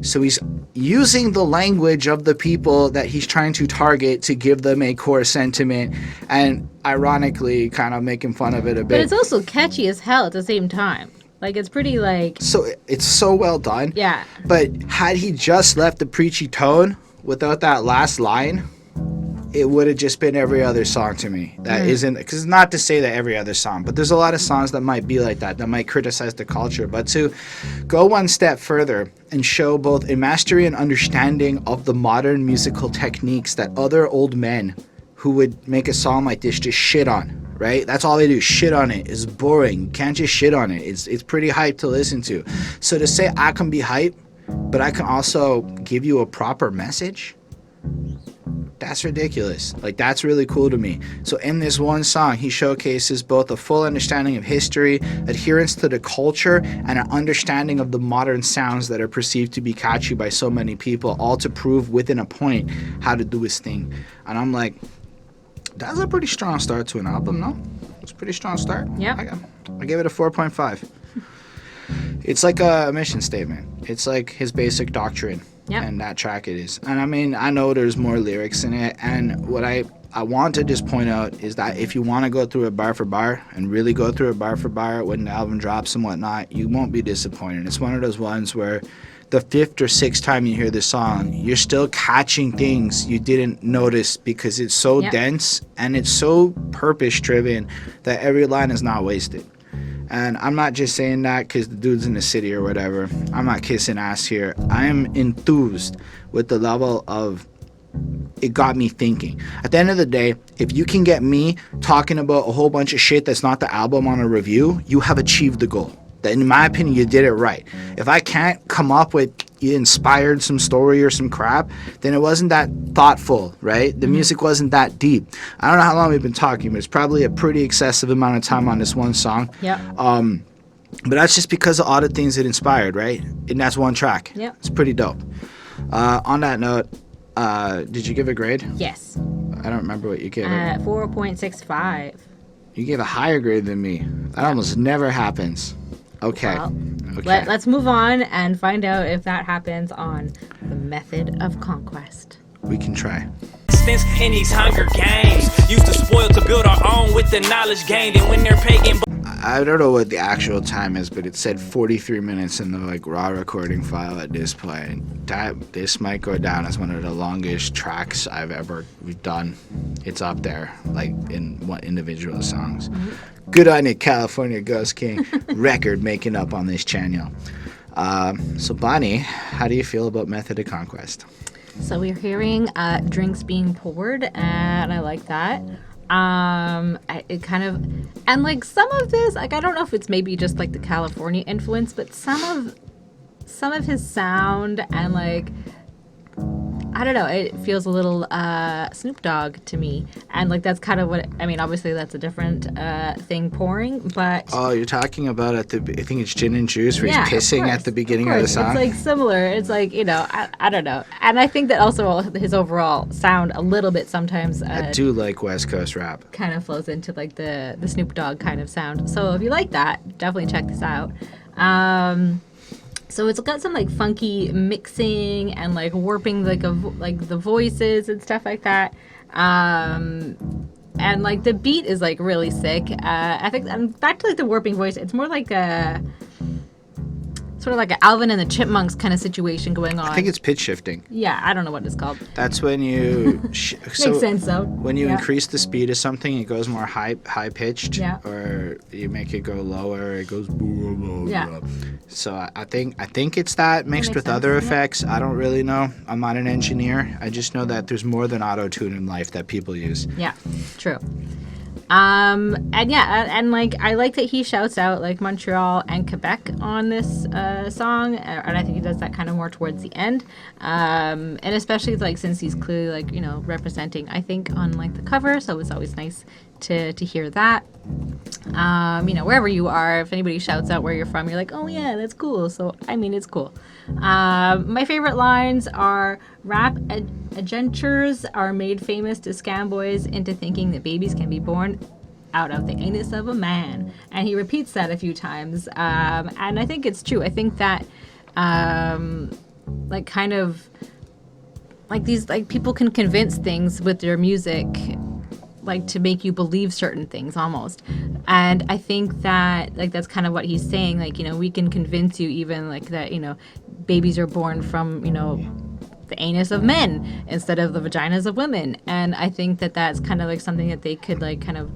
So he's using the language of the people that he's trying to target to give them a core sentiment, and ironically kind of making fun of it a bit. But it's also catchy as hell at the same time. Like, it's pretty, like... So it's so well done. Yeah. But had he just left the preachy tone without that last line, it would have just been every other song to me. That isn't, because not to say that every other song, but there's a lot of songs that might be like that might criticize the culture. But to go one step further and show both a mastery and understanding of the modern musical techniques that other old men who would make a song like this just shit on, right? That's all they do, shit on it. It's boring. You can't just shit on it. It's pretty hype to listen to. So to say I can be hype, but I can also give you a proper message, that's ridiculous. Like, that's really cool to me. So in this one song, he showcases both a full understanding of history, adherence to the culture, and an understanding of the modern sounds that are perceived to be catchy by so many people, all to prove within a point how to do his thing. And I'm like, that's a pretty strong start to an album, no? It's a pretty strong start. Yeah. I gave it a 4.5. It's like a mission statement. It's like his basic doctrine. Yep. And that track it is. And I mean, I know there's more lyrics in it. And what I want to just point out is that if you want to go through it bar for bar and really go through it bar for bar when the album drops and whatnot, you won't be disappointed. It's one of those ones where the fifth or sixth time you hear this song, you're still catching things you didn't notice because it's so dense and it's so purpose driven that every line is not wasted. And I'm not just saying that because the dude's in the city or whatever. I'm not kissing ass here. I am enthused with the level of it got me thinking. At the end of the day, if you can get me talking about a whole bunch of shit that's not the album on a review, you have achieved the goal. That, in my opinion, you did it right. If I can't come up with you inspired some story or some crap, then it wasn't that thoughtful, right? The music wasn't that deep. I don't know how long we've been talking, but it's probably a pretty excessive amount of time on this one song. Yeah. But that's just because of all the things it inspired, right? And that's one track. Yeah. It's pretty dope. On that note, did you give a grade? Yes. I don't remember what you gave it. 4.65. You gave a higher grade than me. That almost never happens. Okay. Well, okay. let's move on and find out if that happens on The Method of Conquest. We can try. In these Hunger Games, used to spoil to build our own with the knowledge gained, and when they're pagan. I don't know what the actual time is, but it said 43 minutes in the raw recording file at this point. This might go down as one of the longest tracks I've ever done. It's up there, like in what individual songs. Mm-hmm. Good on you, California Ghost King. Record making up on this channel. So Bonnie, how do you feel about Method of Conquest? So we're hearing drinks being poured, and I like that. It kind of, and like some of this, like I don't know if it's maybe just like the California influence, but some of his sound and like I don't know, it feels a little Snoop Dogg to me, and like that's kind of what I mean. Obviously, that's a different thing pouring, but oh, you're talking about I think it's Gin and Juice where he's pissing at the beginning of the song. It's like similar. It's like I don't know, and I think that also his overall sound a little bit sometimes. I do like West Coast rap. Kind of flows into like the Snoop Dogg kind of sound. So if you like that, definitely check this out. So it's got some like funky mixing and like warping like the voices and stuff like that. And like the beat is like really sick. I think back to like the warping voice. It's more like a sort of like an Alvin and the Chipmunks kind of situation going on. I think it's pitch shifting. Yeah, I don't know what it's called. That's when you makes sense though. When you increase the speed of something, it goes more high pitched. Yeah. Or you make it go lower, it goes blah, blah, yeah. Blah. So I think it's that mixed with sense. other effects. I don't really know. I'm not an engineer. I just know that there's more than auto-tune in life that people use. Yeah, true. And like I like that he shouts out like Montreal and Quebec on this song, and I think he does that kind of more towards the end, and especially like since he's clearly like representing I think on like the cover, so it's always nice to hear that. Wherever you are, if anybody shouts out where you're from, you're like, oh yeah, that's cool. So I mean, it's cool. My favorite lines are rap adventures are made famous to scam boys into thinking that babies can be born out of the anus of a man, and he repeats that a few times, and I think it's true. I think that like kind of like these like people can convince things with their music, like to make you believe certain things almost. And I think that like that's kind of what he's saying, like, you know, we can convince you even like that, you know, babies are born from, you know, the anus of men instead of the vaginas of women. And I think that that's kind of like something that they could like kind of,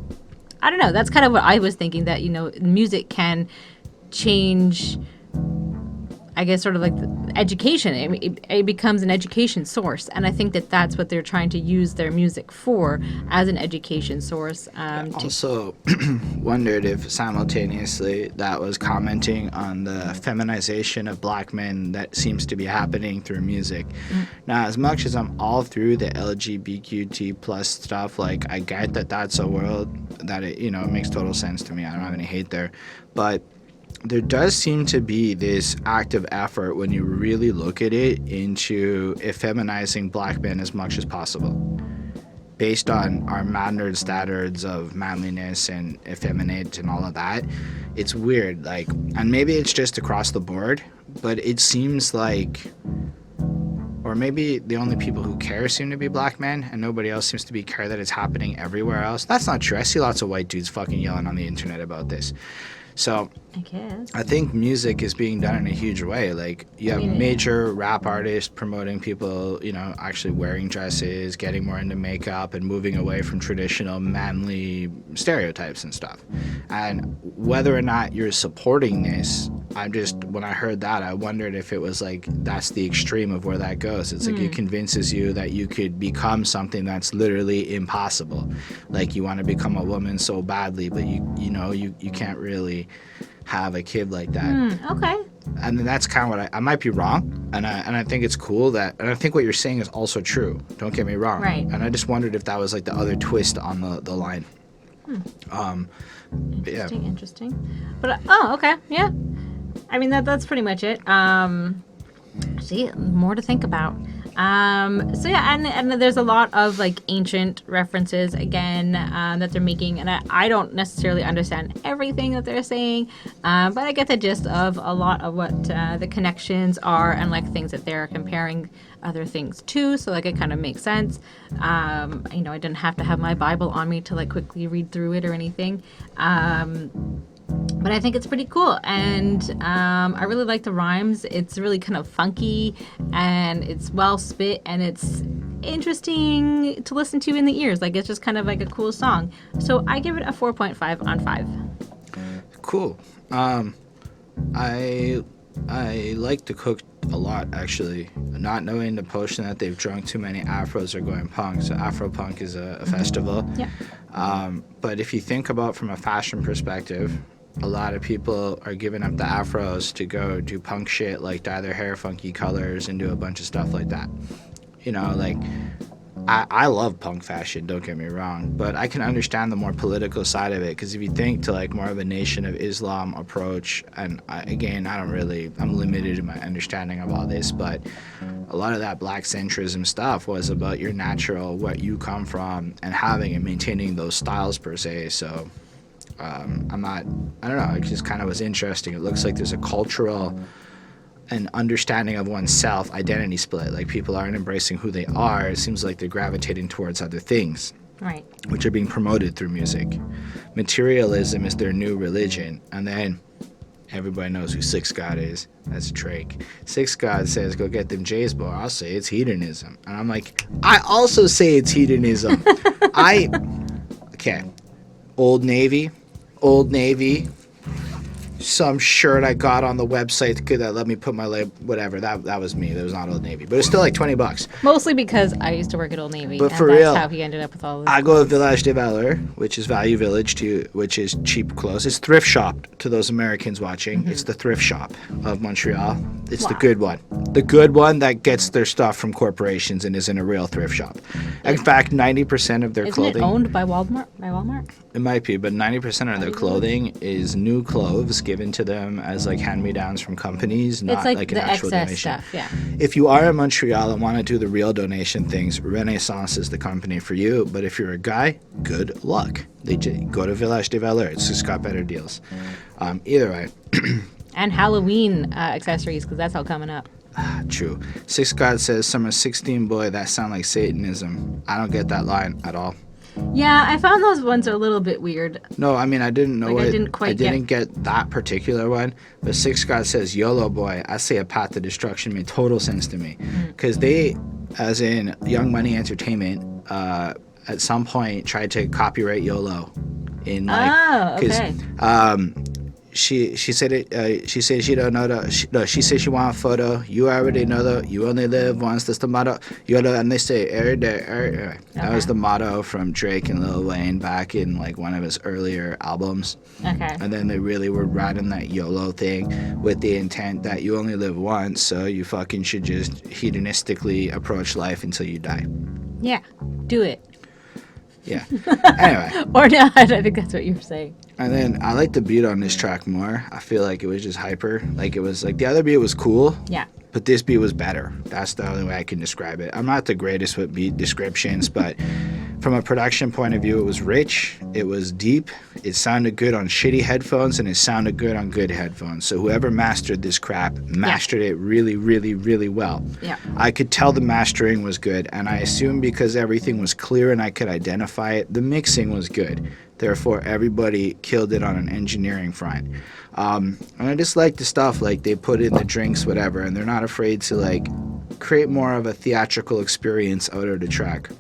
I don't know, that's kind of what I was thinking, that, you know, music can change, I guess, sort of like the education. It becomes an education source. And I think that that's what they're trying to use their music for, as an education source. Also wondered if simultaneously that was commenting on the feminization of black men that seems to be happening through music. Now, as much as I'm all through the LGBTQT plus stuff, like I get that that's a world that it, you know, it makes total sense to me. I don't have any hate there. But there does seem to be this active effort, when you really look at it, into effeminizing black men as much as possible, based on our mannered standards of manliness and effeminate and all of that. It's weird, like, and maybe it's just across the board, but it seems like, or maybe the only people who care seem to be black men, and nobody else seems to be care that it's happening everywhere else. That's not true. I see lots of white dudes fucking yelling on the internet about this. So I think music is being done in a huge way. Like, you have major rap artists promoting people, you know, actually wearing dresses, getting more into makeup, and moving away from traditional manly stereotypes and stuff. And whether or not you're supporting this, when I heard that, I wondered if it was like, that's the extreme of where that goes. It's like it convinces you that you could become something that's literally impossible. Like, you want to become a woman so badly, but you can't really have a kid like that. Okay. And then that's kind of what I might be wrong, and I think it's cool that, and I think what you're saying is also true. Don't get me wrong. Right. And I just wondered if that was like the other twist on the line. Interesting. But okay, yeah. I mean, that's pretty much it. See, more to think about. So yeah, and there's a lot of like ancient references again that they're making, and I don't necessarily understand everything that they're saying, but I get the gist of a lot of what the connections are, and like things that they're comparing other things to. So like it kind of makes sense. You know, I didn't have to have my Bible on me to like quickly read through it or anything. But I think it's pretty cool, and I really like the rhymes. It's really kind of funky, and it's well spit, and it's interesting to listen to in the ears. Like, it's just kind of like a cool song. So I give it a 4.5 on 5. Cool. I like to cook a lot, actually, not knowing the potion that they've drunk too many afros are going punk. So Afro Punk is a festival. Yeah. But if you think about from a fashion perspective, a lot of people are giving up the afros to go do punk shit, like dye their hair funky colors and do a bunch of stuff like that. You know, like, I love punk fashion, don't get me wrong, but I can understand the more political side of it, because if you think to like more of a Nation of Islam approach, and I'm limited in my understanding of all this, but a lot of that black centrism stuff was about your natural, what you come from, and having and maintaining those styles per se. So I don't know, it just kind of was interesting. It looks like there's a cultural and understanding of oneself identity split. Like, people aren't embracing who they are. It seems like they're gravitating towards other things, Right. which are being promoted through music. Materialism is their new religion. And then everybody knows who Six God is. That's Drake. Six God says, go get them J's, boy. I'll say it's hedonism. And I'm like, I also say it's hedonism. Okay. Old Navy, some shirt I got on the website that let me put my whatever. That was me. That was not Old Navy, but it's still like $20. Mostly because I used to work at Old Navy. But and for that's real, how he ended up with all of this. I go to Village de Valeur, which is Value Village, which is cheap clothes. It's thrift shop to those Americans watching. It's the thrift shop of Montreal. It's the good one. The good one that gets their stuff from corporations and isn't a real thrift shop. In fact, 90% of their Isn't clothing... it owned by Walmart? It might be, but 90% of their clothing is new clothes given to them as like hand-me-downs from companies, not It's like an the actual excess donation. stuff, yeah. If you are in Montreal and want to do the real donation things, Renaissance is the company for you. But if you're a guy, good luck. Go to Village de Valeur. It's just got better deals. Either way. And Halloween accessories, because that's all coming up. True. Six God says, Summer 16 boy, that sound like Satanism. I don't get that line at all. Yeah, I found those ones a little bit weird. No, I mean, I didn't know Like, it. I didn't quite get that particular one. But Six God says, YOLO boy, I say a path to destruction made total sense to me. Because they, as in Young Money Entertainment, at some point tried to copyright YOLO. In like, she said it. She said she don't know the. She said she want a photo. You already know the. You only live once. That's the motto. YOLO, and they say every day. That was the motto from Drake and Lil Wayne back in like one of his earlier albums. Okay. And then they really were riding that YOLO thing with the intent that you only live once, so you fucking should just hedonistically approach life until you die. Yeah, do it. Yeah. Anyway. Or not. I think that's what you were saying. And then I like the beat on this track more. I feel like it was just hyper. Like it was like the other beat was cool. Yeah. But this beat was better. That's the only way I can describe it. I'm not the greatest with beat descriptions, but from a production point of view, it was rich. It was deep. It sounded good on shitty headphones, and it sounded good on good headphones. So whoever mastered this crap mastered it really, really, really well. Yeah. I could tell the mastering was good, and I assume because everything was clear and I could identify it, the mixing was good. Therefore, everybody killed it on an engineering front. And I just like the stuff, like they put in the drinks, whatever, and they're not afraid to like create more of a theatrical experience out of the track.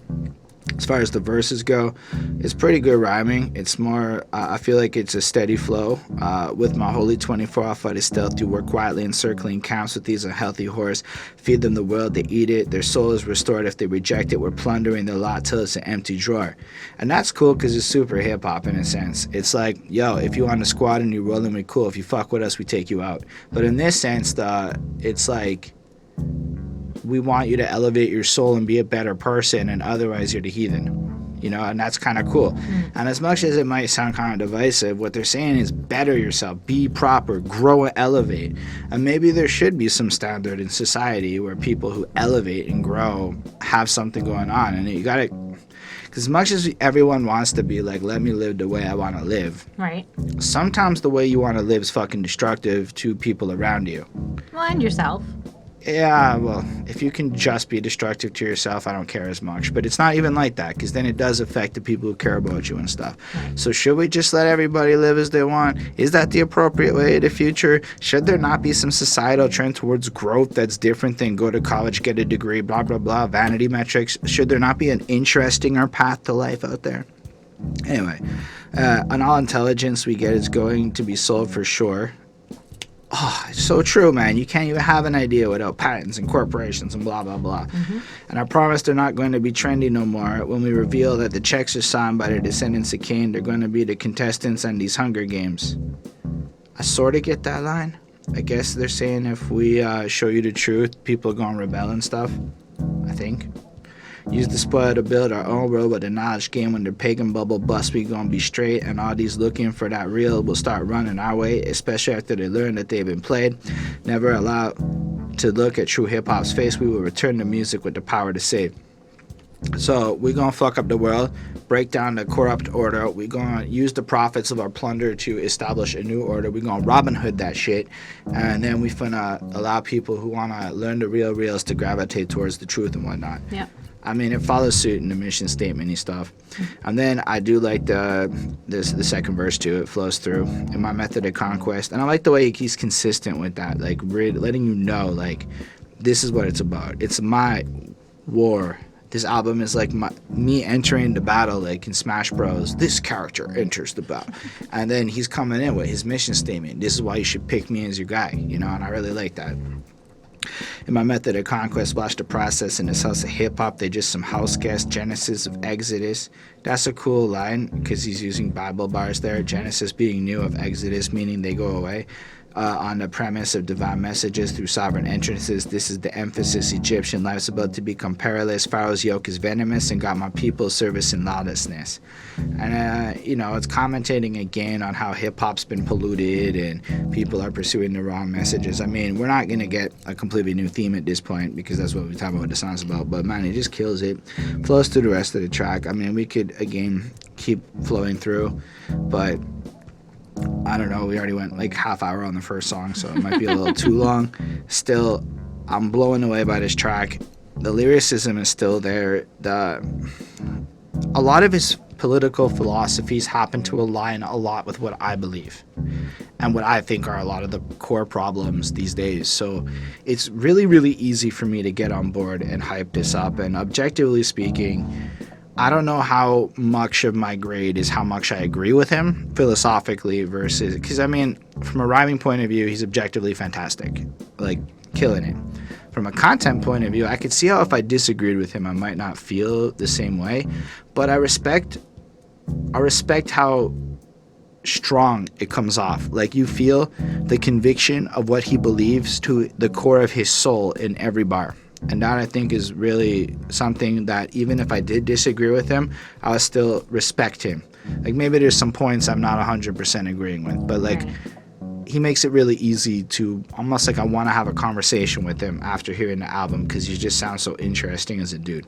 As far as the verses go, it's pretty good rhyming. It's more, I feel like it's a steady flow. With my holy 24, I'll fight a stealth. You work quietly in circling camps with these unhealthy whores. Feed them the world, they eat it. Their soul is restored. If they reject it, we're plundering their lot till it's an empty drawer. And that's cool because it's super hip-hop in a sense. It's like, yo, if you on the squad and you rolling, we cool. If you fuck with us, we take you out. But in this sense, it's like, we want you to elevate your soul and be a better person, and otherwise you're the heathen, you know, and that's kind of cool. And as much as it might sound kind of divisive, what they're saying is better yourself, be proper, grow and elevate. And maybe there should be some standard in society where people who elevate and grow have something going on, and you gotta, because as much as everyone wants to be like, let me live the way I want to live, right? Sometimes the way you want to live is fucking destructive to people around you. Well, and yourself. Yeah, well, if you can just be destructive to yourself, I don't care as much. But it's not even like that, because then it does affect the people who care about you and stuff. So should we just let everybody live as they want? Is that the appropriate way in the future? Should there not be some societal trend towards growth that's different than go to college, get a degree, blah, blah, blah, vanity metrics? Should there not be an interesting path to life out there? Anyway, on all intelligence we get is going to be sold for sure. Oh, it's so true, man. You can't even have an idea without patents and corporations and blah, blah, blah. And I promise they're not going to be trendy no more when we reveal that the checks are signed by the descendants of Cain. They're going to be the contestants on these Hunger Games. I sort of get that line. I guess they're saying if we show you the truth, people are going to rebel and stuff. I think. Use the spoil to build our own world with the knowledge game. When the pagan bubble busts, we gonna be straight, and all these looking for that real will start running our way, especially after they learn that they've been played. Never allowed to look at true hip-hop's face, we will return to music with the power to save. So we're gonna fuck up the world, break down the corrupt order. We're gonna use the profits of our plunder to establish a new order. We're gonna Robin Hood that shit, and then we finna allow people who wanna learn the real reals to gravitate towards the truth and whatnot. Yeah. I mean, it follows suit in the mission statement and stuff. And then I do like the second verse too. It flows through in my method of conquest, and I like the way he's consistent with that, like letting you know, like, this is what it's about. It's my war. This album is like me entering the battle, like in Smash Bros. This character enters the battle, and then he's coming in with his mission statement. This is why you should pick me as your guy, you know. And I really like that. In my method of conquest, watch the process in this house of hip-hop. They just some house guests, Genesis of Exodus. That's a cool line because he's using Bible bars there. Genesis being new, of Exodus meaning they go away. On the premise of divine messages through sovereign entrances. This is the emphasis. Egyptian life's about to become perilous. Pharaoh's yoke is venomous and got my people service in lawlessness. And, you know, it's commentating again on how hip-hop's been polluted and people are pursuing the wrong messages. I mean, we're not going to get a completely new theme at this point because that's what we're talking about what the song's about. But, man, it just kills it. Flows through the rest of the track. I mean, we could, again, keep flowing through, but I don't know, we already went like half hour on the first song, so it might be a little too long. Still, I'm blown away by this track. The lyricism is still there. A lot of his political philosophies happen to align a lot with what I believe and what I think are a lot of the core problems these days. So it's really, really easy for me to get on board and hype this up. And objectively speaking, I don't know how much of my grade is how much I agree with him philosophically versus, because I mean, from a rhyming point of view, he's objectively fantastic, like killing it. From a content point of view, I could see how if I disagreed with him, I might not feel the same way, but I respect how strong it comes off. Like, you feel the conviction of what he believes to the core of his soul in every bar. And that, I think, is really something that even if I did disagree with him, I would still respect him. Like, maybe there's some points I'm not 100% agreeing with, but like, he makes it really easy to almost like I want to have a conversation with him after hearing the album because he just sounds so interesting as a dude.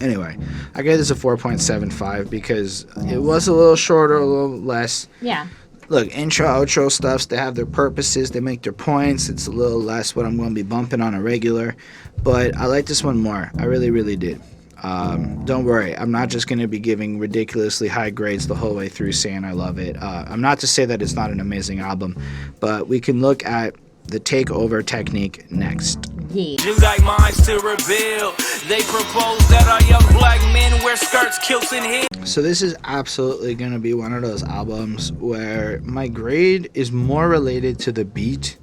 Anyway, I gave this a 4.75 because it was a little shorter, a little less. Yeah. Look, intro, outro stuffs, they have their purposes, they make their points. It's a little less what I'm going to be bumping on a regular. But I like this one more. I really, really did. Don't worry, I'm not just going to be giving ridiculously high grades the whole way through saying I love it. I'm not to say that it's not an amazing album, but we can look at the takeover technique next. Yeah. Judite minds to reveal. They propose that our young black men wear skirts, kilts, and heels. So this is absolutely going to be one of those albums where my grade is more related to the beat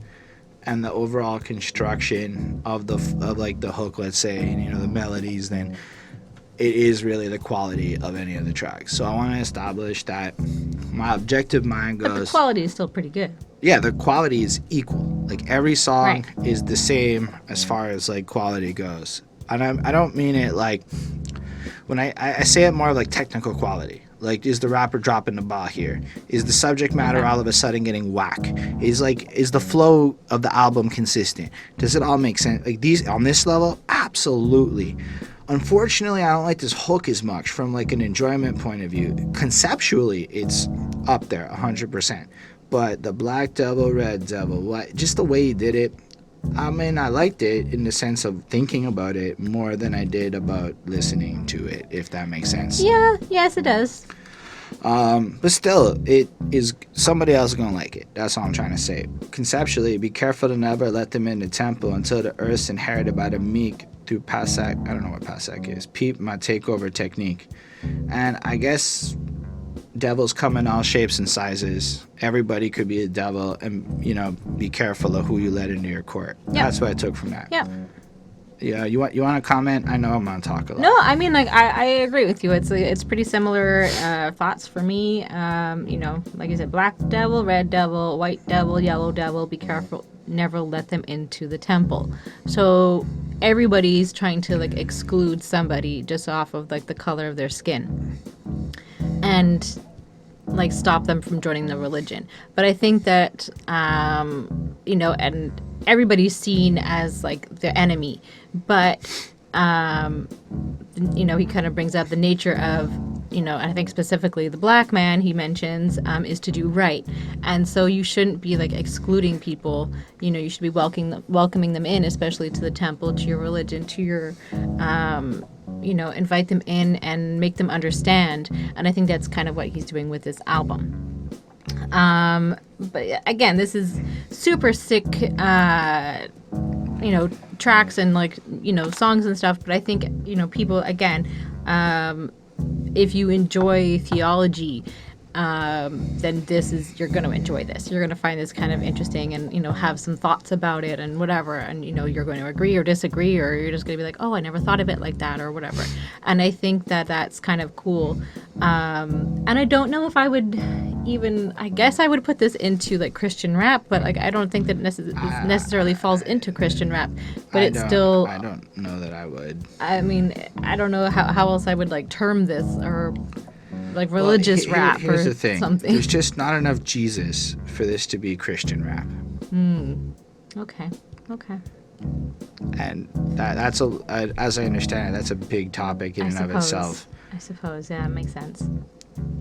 and the overall construction of the hook, let's say, and the melodies, than it is really the quality of any of the tracks. So I want to establish that my objective mind goes... But the quality is still pretty good. Yeah, the quality is equal. Like, every song is the same as far as, like, quality goes. And I don't mean it, like... When I say it more like technical quality. Like, is the rapper dropping the ball here? Is the subject matter all of a sudden getting whack? Is the flow of the album consistent? Does it all make sense? Like, these, on this level, absolutely. Unfortunately, I don't like this hook as much from, like, an enjoyment point of view. Conceptually, it's up there, 100%. But the Black Devil, Red Devil, just the way he did it, I mean, I liked it in the sense of thinking about it more than I did about listening to it, if that makes sense. Yeah, yes, it does. But still, it is somebody else gonna like it. That's all I'm trying to say. Conceptually, be careful to never let them in the temple until the earth's inherited by the meek through Pasak. I don't know what Pasak is. Peep my takeover technique. And I guess devils come in all shapes and sizes. Everybody could be a devil, and be careful of who you let into your court. Yep. That's what I took from that. Yeah. Yeah, you want to comment? I know I'm gonna talk a lot. No, I mean, like, I agree with you. It's pretty similar thoughts for me. Like you said, black devil, red devil, white devil, yellow devil. Be careful, never let them into the temple. So everybody's trying to, like, exclude somebody just off of, like, the color of their skin, and, like, stop them from joining the religion. But I think that and everybody's seen as, like, the enemy, but he kind of brings up the nature of, I think specifically the black man he mentions is to do right. And so you shouldn't be, like, excluding people. You should be welcoming them in, especially to the temple, to your religion, to your, invite them in and make them understand. And I think that's kind of what he's doing with this album. But again, this is super sick, tracks and, like, songs and stuff. But I think, people, again, if you enjoy theology, then you're going to enjoy this. You're going to find this kind of interesting and, have some thoughts about it and whatever. And, you're going to agree or disagree, or you're just going to be like, oh, I never thought of it like that or whatever. And I think that that's kind of cool. And I don't know if I would I guess I would put this into, like, Christian rap, but, like, I don't think that necessarily falls into Christian rap. But I don't know that I would. I mean, I don't know how else I would, like, term this, or, like, religious rap here's or the thing. Something. There's just not enough Jesus for this to be Christian rap. Okay. And that's as I understand it, that's a big topic in and of itself. I suppose, yeah, it makes sense.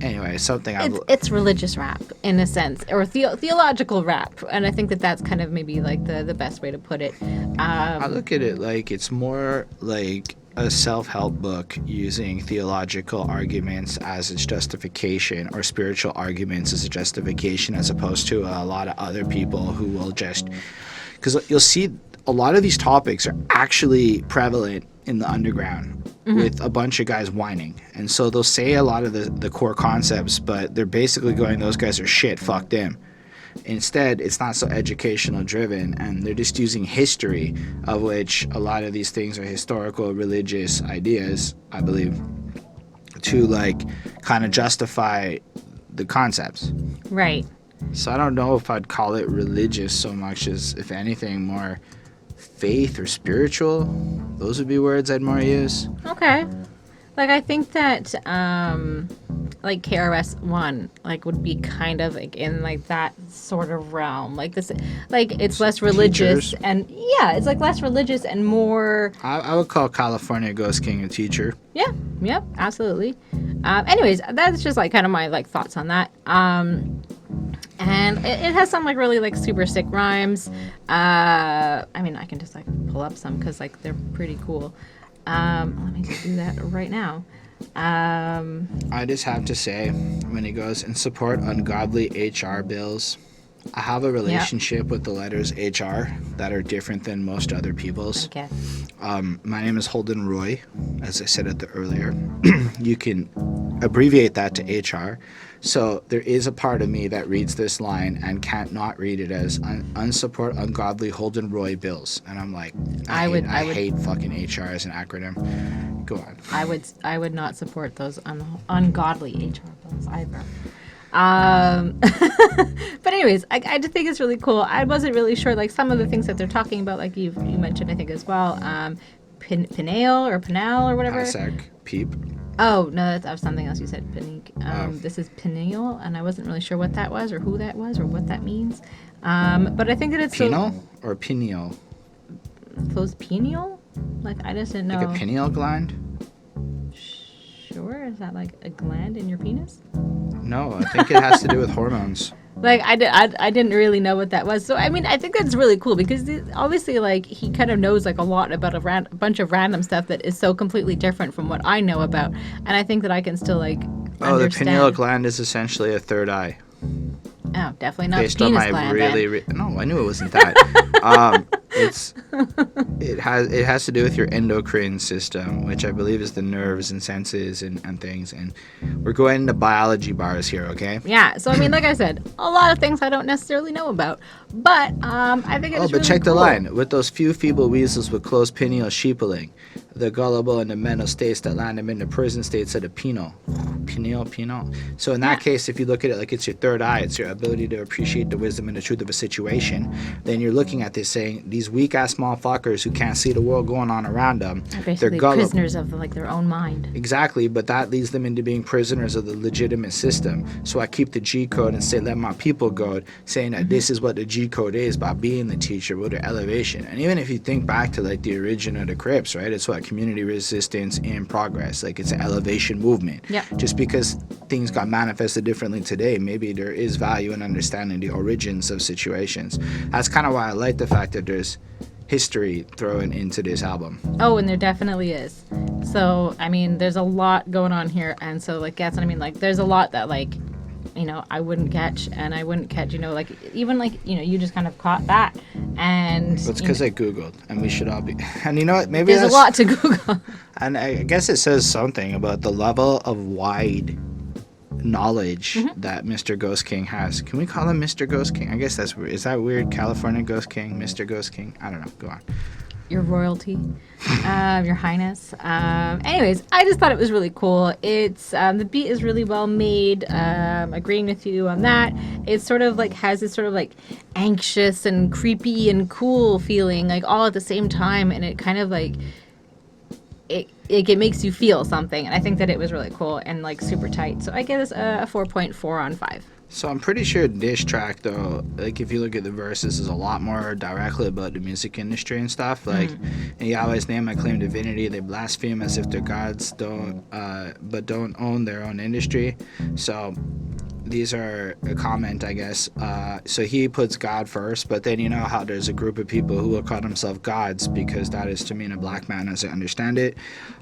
anyway, something I've It's religious rap in a sense, or theological rap, and I think that that's kind of maybe like the best way to put it. I look at it like it's more like a self-help book using theological arguments as its justification, or spiritual arguments as a justification, as opposed to a lot of other people who will just, because you'll see a lot of these topics are actually prevalent in the underground with a bunch of guys whining, and so they'll say a lot of the core concepts, but they're basically going, those guys are shit, fuck them. Instead, it's not so educational driven, and they're just using history, of which a lot of these things are historical religious ideas, I believe, to like kind of justify the concepts. Right. So I don't know if I'd call it religious so much as, if anything, more faith or spiritual. Those would be words I'd more use. Okay. Like, I think that, like, KRS-One, like, would be kind of, like, in, like, that sort of realm. Like, this, like, it's less religious. Teachers. And, yeah, it's, like, less religious and more... I would call California Ghost King a teacher. Yeah, yep, absolutely. Anyways, that's just, like, kind of my, like, thoughts on that. And it has some, like, really, like, super sick rhymes. I mean, I can just, like, pull up some because, like, they're pretty cool. Let me just do that right now. I just have to say, when he goes, and support ungodly HR bills, I have a relationship with the letters HR that are different than most other people's. Okay. My name is Holden Roy, as I said it earlier. You can abbreviate that to HR. So there is a part of me that reads this line and can't not read it as unsupport ungodly Holden Roy bills. And I'm like, I hate fucking HR as an acronym. Go on. I would not support those ungodly HR bills either. But anyways, I just think it's really cool. I wasn't really sure, like, some of the things that they're talking about, like you mentioned, I think, as well. Pineal or whatever. Pasek, peep. Oh, no, that was something else you said, Panique. This is pineal, and I wasn't really sure what that was, or who that was, or what that means. But I think that it's Penal or pineal? Those pineal? Like, I just didn't know. Like a pineal gland? Sure, is that like a gland in your penis? No, I think it has to do with hormones. Like, I didn't really know what that was. So, I mean, I think that's really cool because obviously, like, he kind of knows, like, a lot about a bunch of random stuff that is so completely different from what I know about. And I think that I can still, like, Oh, the understand. pineal gland is essentially a third eye. Oh, definitely not Based penis on my gland. no, I knew it wasn't that. It has to do with your endocrine system, which I believe is the nerves and senses and things. And we're going into biology bars here, okay? Yeah. So I mean, like I said, a lot of things I don't necessarily know about, but I think it's but really check the cool. line. With those few feeble weasels with closed pineal sheepling, the gullible and the mental states that land them into prison states of the penal. So in that case, if you look at it like it's your third eye, it's your ability to appreciate the wisdom and the truth of a situation, then you're looking at this saying, these weak-ass motherfuckers who can't see the world going on around them, They're they're basically gullible. prisoners of, like, their own mind. Exactly, but that leads them into being prisoners of the legitimate system. So I keep the G code and say, let my people go, saying that this is what the G code is by being the teacher with the elevation. And even if you think back to, like, the origin of the Crips, right? It's what? Community resistance in progress. Like, it's an elevation movement. Yeah. Just because things got manifested differently today, maybe there is value in understanding the origins of situations. That's kind of why I like the fact that there's history thrown into this album. Oh, and there definitely is. So, I mean, there's a lot going on here. And so, like, that's what I mean. Like, there's a lot that, like, you know, I wouldn't catch. And I wouldn't catch, you know, like, even, like, you know, you just kind of caught that. And It's because I Googled, and we should all be. And you know what? Maybe there's that's a lot to Google. And I guess it says something about the level of wide knowledge that Mr. Ghost King has. Can we call him Mr. Ghost King? I guess that's weird. Is that weird? California Ghost King, Mr. Ghost King? I don't know. Go on. Your royalty, your highness. Anyways, I just thought it was really cool. It's the beat is really well made. Agreeing with you on that. It sort of like has this sort of like anxious and creepy and cool feeling, like all at the same time, and it kind of like it makes you feel something, and I think that it was really cool and like super tight. So I give this a 4.4 on 5. So I'm pretty sure this track, though, like if you look at the verses, is a lot more directly about the music industry and stuff. Like, in Yahweh's name I claim divinity. They blaspheme as if they're gods, but don't own their own industry. So these are a comment, I guess. So he puts God first, but then you know how there's a group of people who will call themselves gods because that is to mean a black man as I understand it.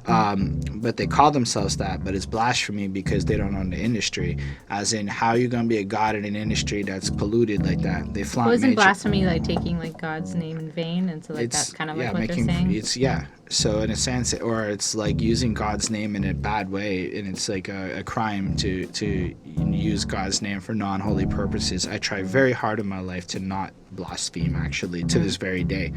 But they call themselves that, but it's blasphemy because they don't own the industry. As in, how are you going to be a god in an industry that's polluted like that? They flaunt Wasn't nature. blasphemy like taking like God's name in vain? And so like that's kind of like what they're saying? So in a sense, or it's like using God's name in a bad way, and it's like a crime to use God's name for non-holy purposes. I try very hard in my life to not blaspheme, actually, to this very day.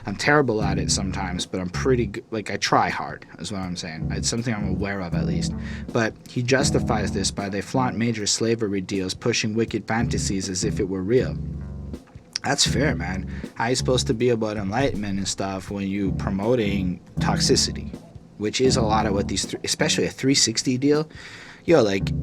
I'm terrible at it sometimes, but I'm pretty good. Like, I try hard, is what I'm saying. It's something I'm aware of, at least. But he justifies this by they flaunt major slavery deals, pushing wicked fantasies as if it were real. That's fair, man. How you supposed to be about enlightenment and stuff when you promoting toxicity, which is a lot of what these, especially a 360 deal. Yo, like,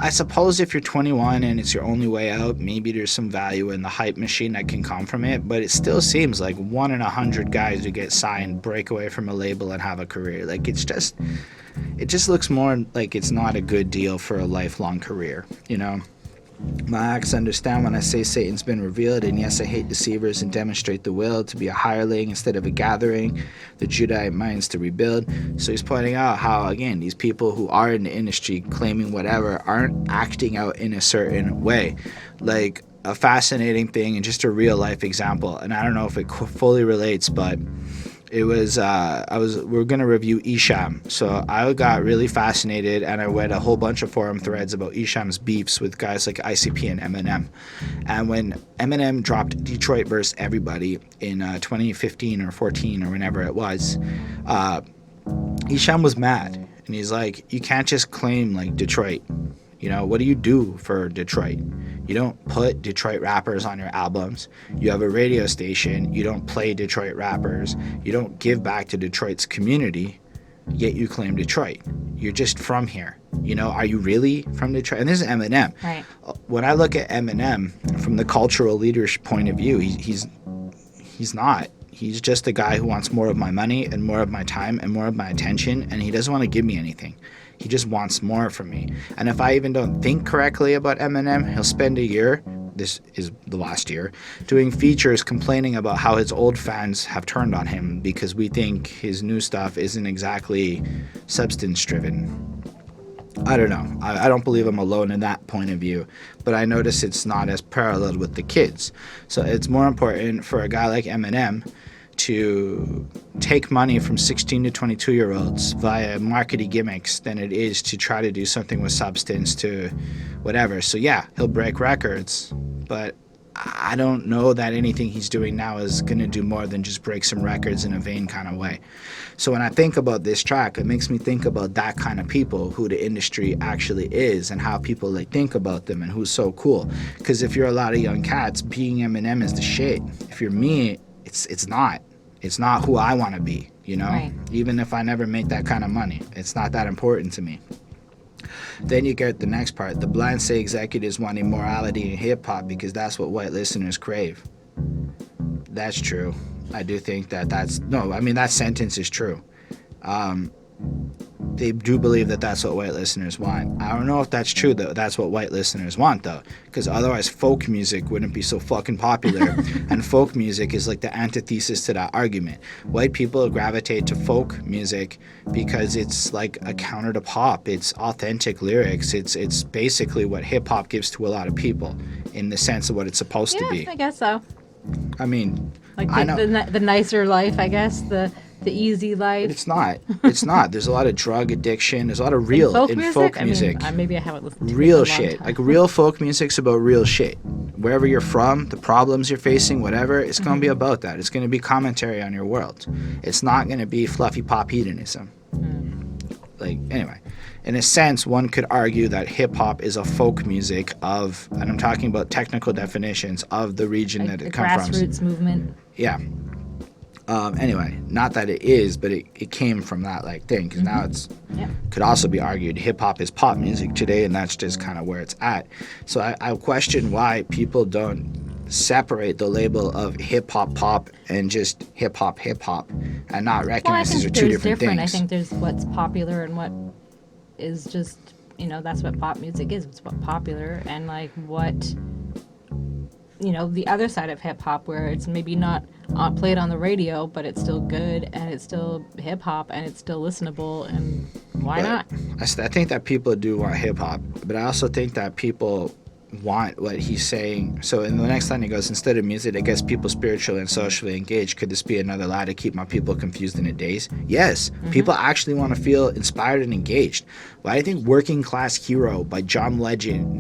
I suppose if you're 21 and it's your only way out, maybe there's some value in the hype machine that can come from it, but it still seems like 1 in 100 guys who get signed break away from a label and have a career. Like, it just looks more like it's not a good deal for a lifelong career, you know? My acts understand when I say Satan's been revealed, and yes, I hate deceivers and demonstrate the will to be a hireling instead of a gathering, the Judahite minds to rebuild. So he's pointing out how, again, these people who are in the industry claiming whatever aren't acting out in a certain way. Like, a fascinating thing and just a real life example, and I don't know if it fully relates, but it was we're gonna review Isham, so I got really fascinated and I read a whole bunch of forum threads about Isham's beefs with guys like ICP and Eminem. And when Eminem dropped Detroit vs. Everybody in 2015 or 14 or whenever it was, Isham was mad, and he's like, you can't just claim like Detroit. You know, what do you do for Detroit? You don't put Detroit rappers on your albums. You have a radio station. You don't play Detroit rappers. You don't give back to Detroit's community, yet you claim Detroit. You're just from here. You know, are you really from Detroit? And this is Eminem. Right. When I look at Eminem from the cultural leadership point of view, he's not. He's just a guy who wants more of my money and more of my time and more of my attention, and he doesn't want to give me anything. He just wants more from me. And if I even don't think correctly about Eminem, he'll spend a year, this is the last year, doing features complaining about how his old fans have turned on him because we think his new stuff isn't exactly substance-driven. I don't know. I don't believe I'm alone in that point of view, but I notice it's not as paralleled with the kids. So it's more important for a guy like Eminem to take money from 16 to 22-year-olds via marketing gimmicks than it is to try to do something with substance to whatever. So yeah, he'll break records, but I don't know that anything he's doing now is going to do more than just break some records in a vain kind of way. So when I think about this track, it makes me think about that kind of people, who the industry actually is and how people like think about them and who's so cool. Because if you're a lot of young cats, being Eminem is the shit. If you're me, it's not. It's not who I want to be, you know? Right. Even if I never make that kind of money. It's not that important to me. Then you get the next part. The blind say executives want immorality in hip-hop because that's what white listeners crave. That's true. I do think that sentence is true. They do believe that that's what white listeners want. I don't know if that's true, though. That's what white listeners want, though. Because otherwise folk music wouldn't be so fucking popular. And folk music is like the antithesis to that argument. White people gravitate to folk music because it's like a counter to pop. It's authentic lyrics. It's basically what hip-hop gives to a lot of people in the sense of what it's supposed to be. I guess so. I mean, like I know. the nicer life, I guess, the easy life. It's not. There's a lot of drug addiction. There's a lot of real in folk music. Maybe I haven't listened to real it in a long shit. time. Like real folk music's about real shit. Wherever you're from, the problems you're facing, whatever, it's going to be about that. It's going to be commentary on your world. It's not going to be fluffy pop hedonism. Like, anyway, in a sense, one could argue that hip-hop is a folk music of, and I'm talking about technical definitions, of the region Like that it the comes from. grassroots movement. Yeah. Anyway, not that it is, but it came from that like thing, because now it's could also be argued hip hop is pop music today, and that's just kind of where it's at. So I question why people don't separate the label of hip hop pop and just hip hop and not Well, I recognize these are think two there's different different. things. I think there's what's popular and what is just, that's what pop music is. It's what popular, and like what, the other side of hip hop, where it's maybe not played on the radio, but it's still good and it's still hip hop and it's still listenable, and why not? I think that people do want hip hop, but I also think that people want what he's saying. So in the next line he goes, instead of music that gets people spiritually and socially engaged, could this be another lie to keep my people confused in a daze? Yes, people actually want to feel inspired and engaged. Why do you think Working Class Hero by John Lennon,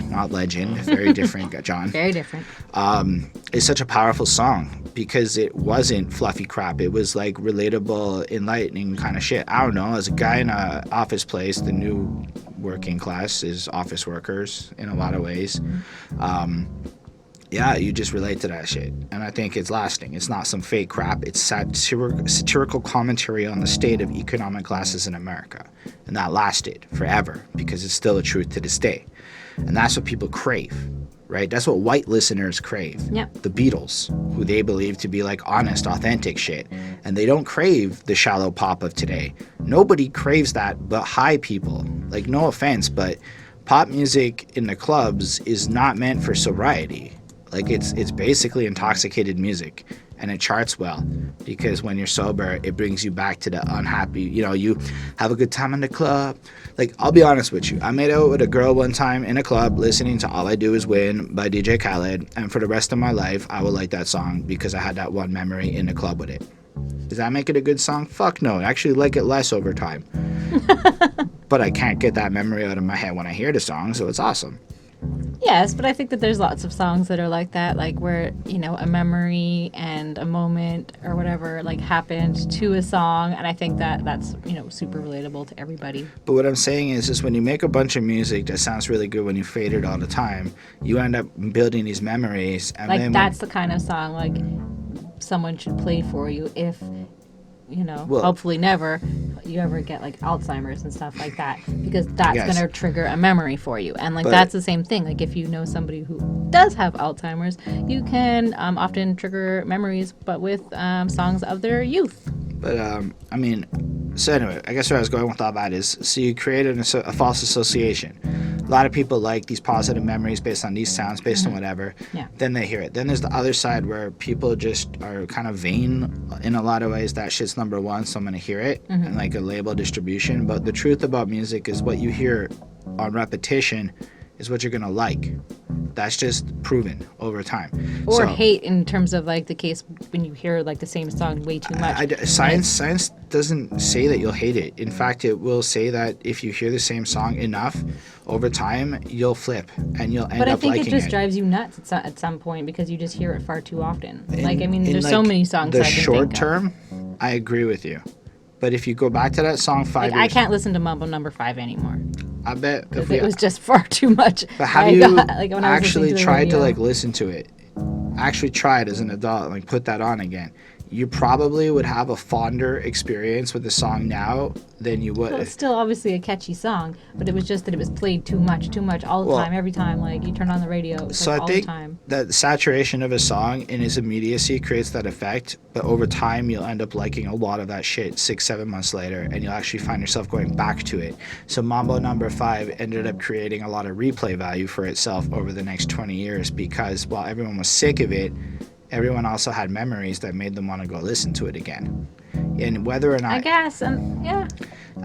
not Legend, very different, John, Very different. is such a powerful song? Because it wasn't fluffy crap. It was like relatable, enlightening kind of shit. I don't know, as a guy in a office place, the new working class is office workers in a lot of ways. Yeah, you just relate to that shit, and I think it's lasting. It's not some fake crap. It's satirical commentary on the state of economic classes in America, and that lasted forever because it's still a truth to this day, and that's what people crave, right? That's what white listeners crave. Yep. The Beatles, who they believe to be like honest, authentic shit, and they don't crave the shallow pop of today. Nobody craves that but high people. Like, no offense, but pop music in the clubs is not meant for sobriety. Like, it's basically intoxicated music, and it charts well because when you're sober, it brings you back to the unhappy, you have a good time in the club. Like, I'll be honest with you, I made out with a girl one time in a club listening to All I Do Is Win by DJ Khaled, and for the rest of my life, I will like that song because I had that one memory in the club with it. Does that make it a good song? Fuck no. I actually like it less over time. But I can't get that memory out of my head when I hear the song, so it's awesome. Yes, but I think that there's lots of songs that are like that, like where, a memory and a moment or whatever, like, happened to a song, and I think that that's, super relatable to everybody. But what I'm saying is when you make a bunch of music that sounds really good when you fade it all the time, you end up building these memories. And like, then that's the kind of song, like, someone should play for you if, Well, hopefully never you ever get like Alzheimer's and stuff like that, because that's Yes. going to trigger a memory for you. And like, But- that's the same thing. Like, if you know somebody who does have Alzheimer's, you can often trigger memories, but with songs of their youth. But, so anyway, I guess where I was going with all that is, so you created a false association. A lot of people like these positive memories based on these sounds, based on whatever. Yeah. Then they hear it. Then there's the other side where people just are kind of vain in a lot of ways. That shit's number one, so I'm going to hear it, and like a label distribution. But the truth about music is what you hear on repetition is what you're going to like. That's just proven over time. Or So- hate, in terms of like the case when you hear like the same song way too much. Science doesn't say that you'll hate it. In fact, it will say that if you hear the same song enough over time, you'll flip and you'll end But I up think liking it just drives you nuts at some point, because you just hear it far too often. There's so like, many songs the that I can short think of. term, I agree with you. But if you go back to that song 5 Like, I years, can't listen to Mambo Number 5 anymore, I bet if because we, it was just far too much. but have I you got, like, when I was actually listening the tried to radio. like listen to it? Actually tried as an adult, like put that on again. You probably would have a fonder experience with the song now than you would. Well, it's still obviously a catchy song, but it was just that it was played too much, all the Well, time, every time. Like, you turn on the radio, it was So like I all think the time. that the saturation of a song in its immediacy creates that effect, but over time you'll end up liking a lot of that shit 6-7 months later, and you'll actually find yourself going back to it. So Mambo Number 5 ended up creating a lot of replay value for itself over the next 20 years, because while everyone was sick of it, everyone also had memories that made them want to go listen to it again. And whether or not I guess, and yeah,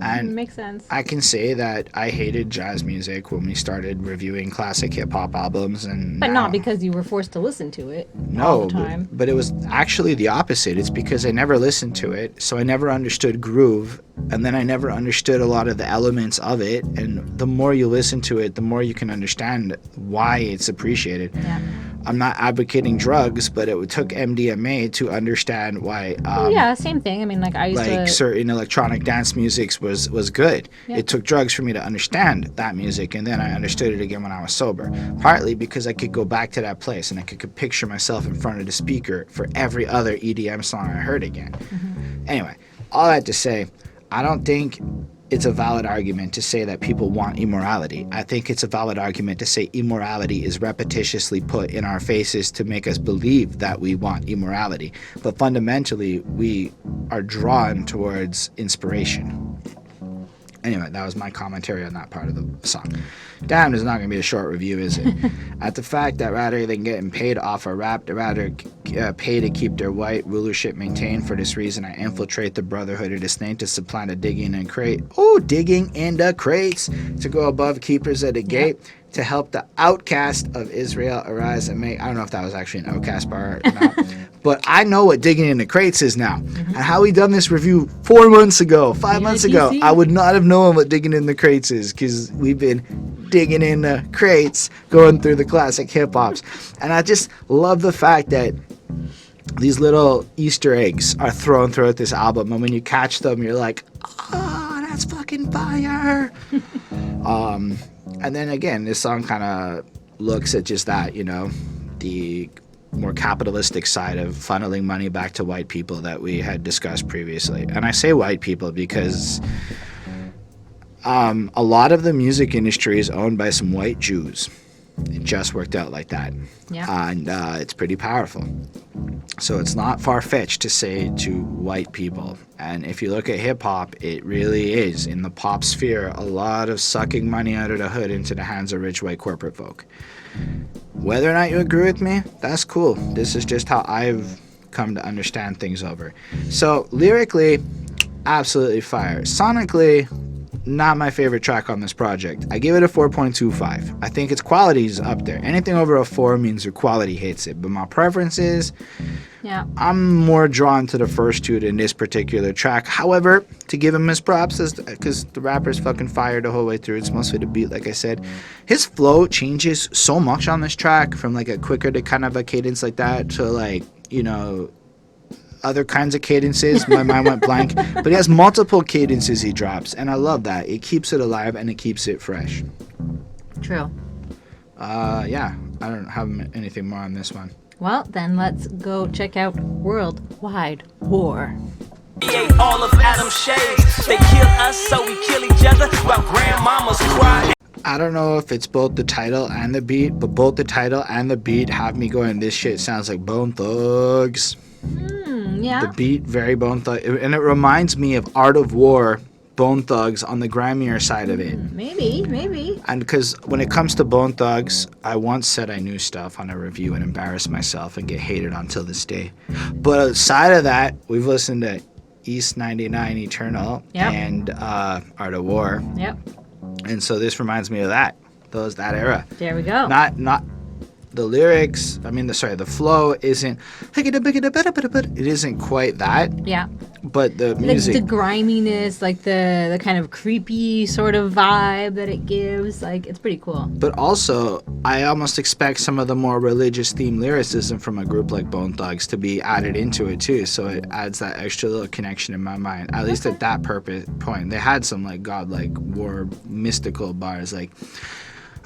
and makes sense. I can say that I hated jazz music when we started reviewing classic hip-hop albums, and But now- not because you were forced to listen to it all No, the time. but it was actually the opposite. It's because I never listened to it, so I never understood groove, and then I never understood a lot of the elements of it. And the more you listen to it, the more you can understand why it's appreciated. Yeah. I'm not advocating drugs, but it took MDMA to understand why. Yeah, same thing. I mean, like I used to. Certain electronic dance music was good. Yeah. It took drugs for me to understand that music, and then I understood it again when I was sober. Partly because I could go back to that place and I could picture myself in front of the speaker for every other EDM song I heard again. Mm-hmm. Anyway, all that to say, I don't think it's a valid argument to say that people want immorality. I think it's a valid argument to say immorality is repetitiously put in our faces to make us believe that we want immorality. But fundamentally, we are drawn towards inspiration. Anyway, that was my commentary on that part of the song. Damn, it's not going to be a short review, is it? At the fact that rather than getting paid off a rap, they rather pay to keep their white rulership maintained. For this reason, I infiltrate the brotherhood of disdain to supplant a digging in crate. Oh, digging in the crates to go above keepers at the gate. To help the outcast of Israel arise and make. I don't know if that was actually an outcast bar or not. But I know what digging in the crates is now. Mm-hmm. And how we done this review 4 months ago, 5 months ago, I would not have known what digging in the crates is, because we've been digging in the crates, going through the classic hip-hops. And I just love the fact that these little Easter eggs are thrown throughout this album. And when you catch them, you're like, oh, that's fucking fire. And then again, this song kind of looks at just that, you know, the more capitalistic side of funneling money back to white people that we had discussed previously. And I say white people because a lot of the music industry is owned by some white Jews. It just worked out like that. Yeah. And it's pretty powerful. So it's not far-fetched to say to white people. And if you look at hip-hop, it really is, in the pop sphere, a lot of sucking money out of the hood into the hands of rich white corporate folk. Whether or not you agree with me, that's cool. This is just how I've come to understand things over. So lyrically, absolutely fire. Sonically, not my favorite track on this project. I give it a 4.25. I think its quality is up there. Anything over a 4 means your quality hits it. But my preference is, I'm more drawn to the first two than this particular track. However, to give him his props, because the rapper's fucking fired the whole way through. It's mostly the beat, like I said. His flow changes so much on this track, from like a quicker to kind of a cadence like that to like, you know, other kinds of cadences. My mind went blank. But he has multiple cadences he drops, and I love that. It keeps it alive and it keeps it fresh. True. Yeah, I don't have anything more on this one. Well, then let's go check out Worldwide War. All of Adam's shades. They kill us, so we kill each other while grandmamas cry. I don't know if it's both the title and the beat, but both the title and the beat have me going, this shit sounds like Bone Thugs. Yeah. The beat, very Bone Thugs. And it reminds me of Art of War, Bone Thugs on the grimier side of it. Maybe. And because when it comes to Bone Thugs, I once said I knew stuff on a review and embarrassed myself and get hated on till this day. But outside of that, we've listened to East 99 Eternal and Art of War. Yep. And so this reminds me of that era. There we go. Not the lyrics, the flow isn't, it isn't quite that. Yeah. But the music. Like the griminess, like the kind of creepy sort of vibe that it gives, like it's pretty cool. But also, I almost expect some of the more religious themed lyricism from a group like Bone Thugs to be added into it too, so it adds that extra little connection in my mind, at least at that point. They had some like godlike war mystical bars, like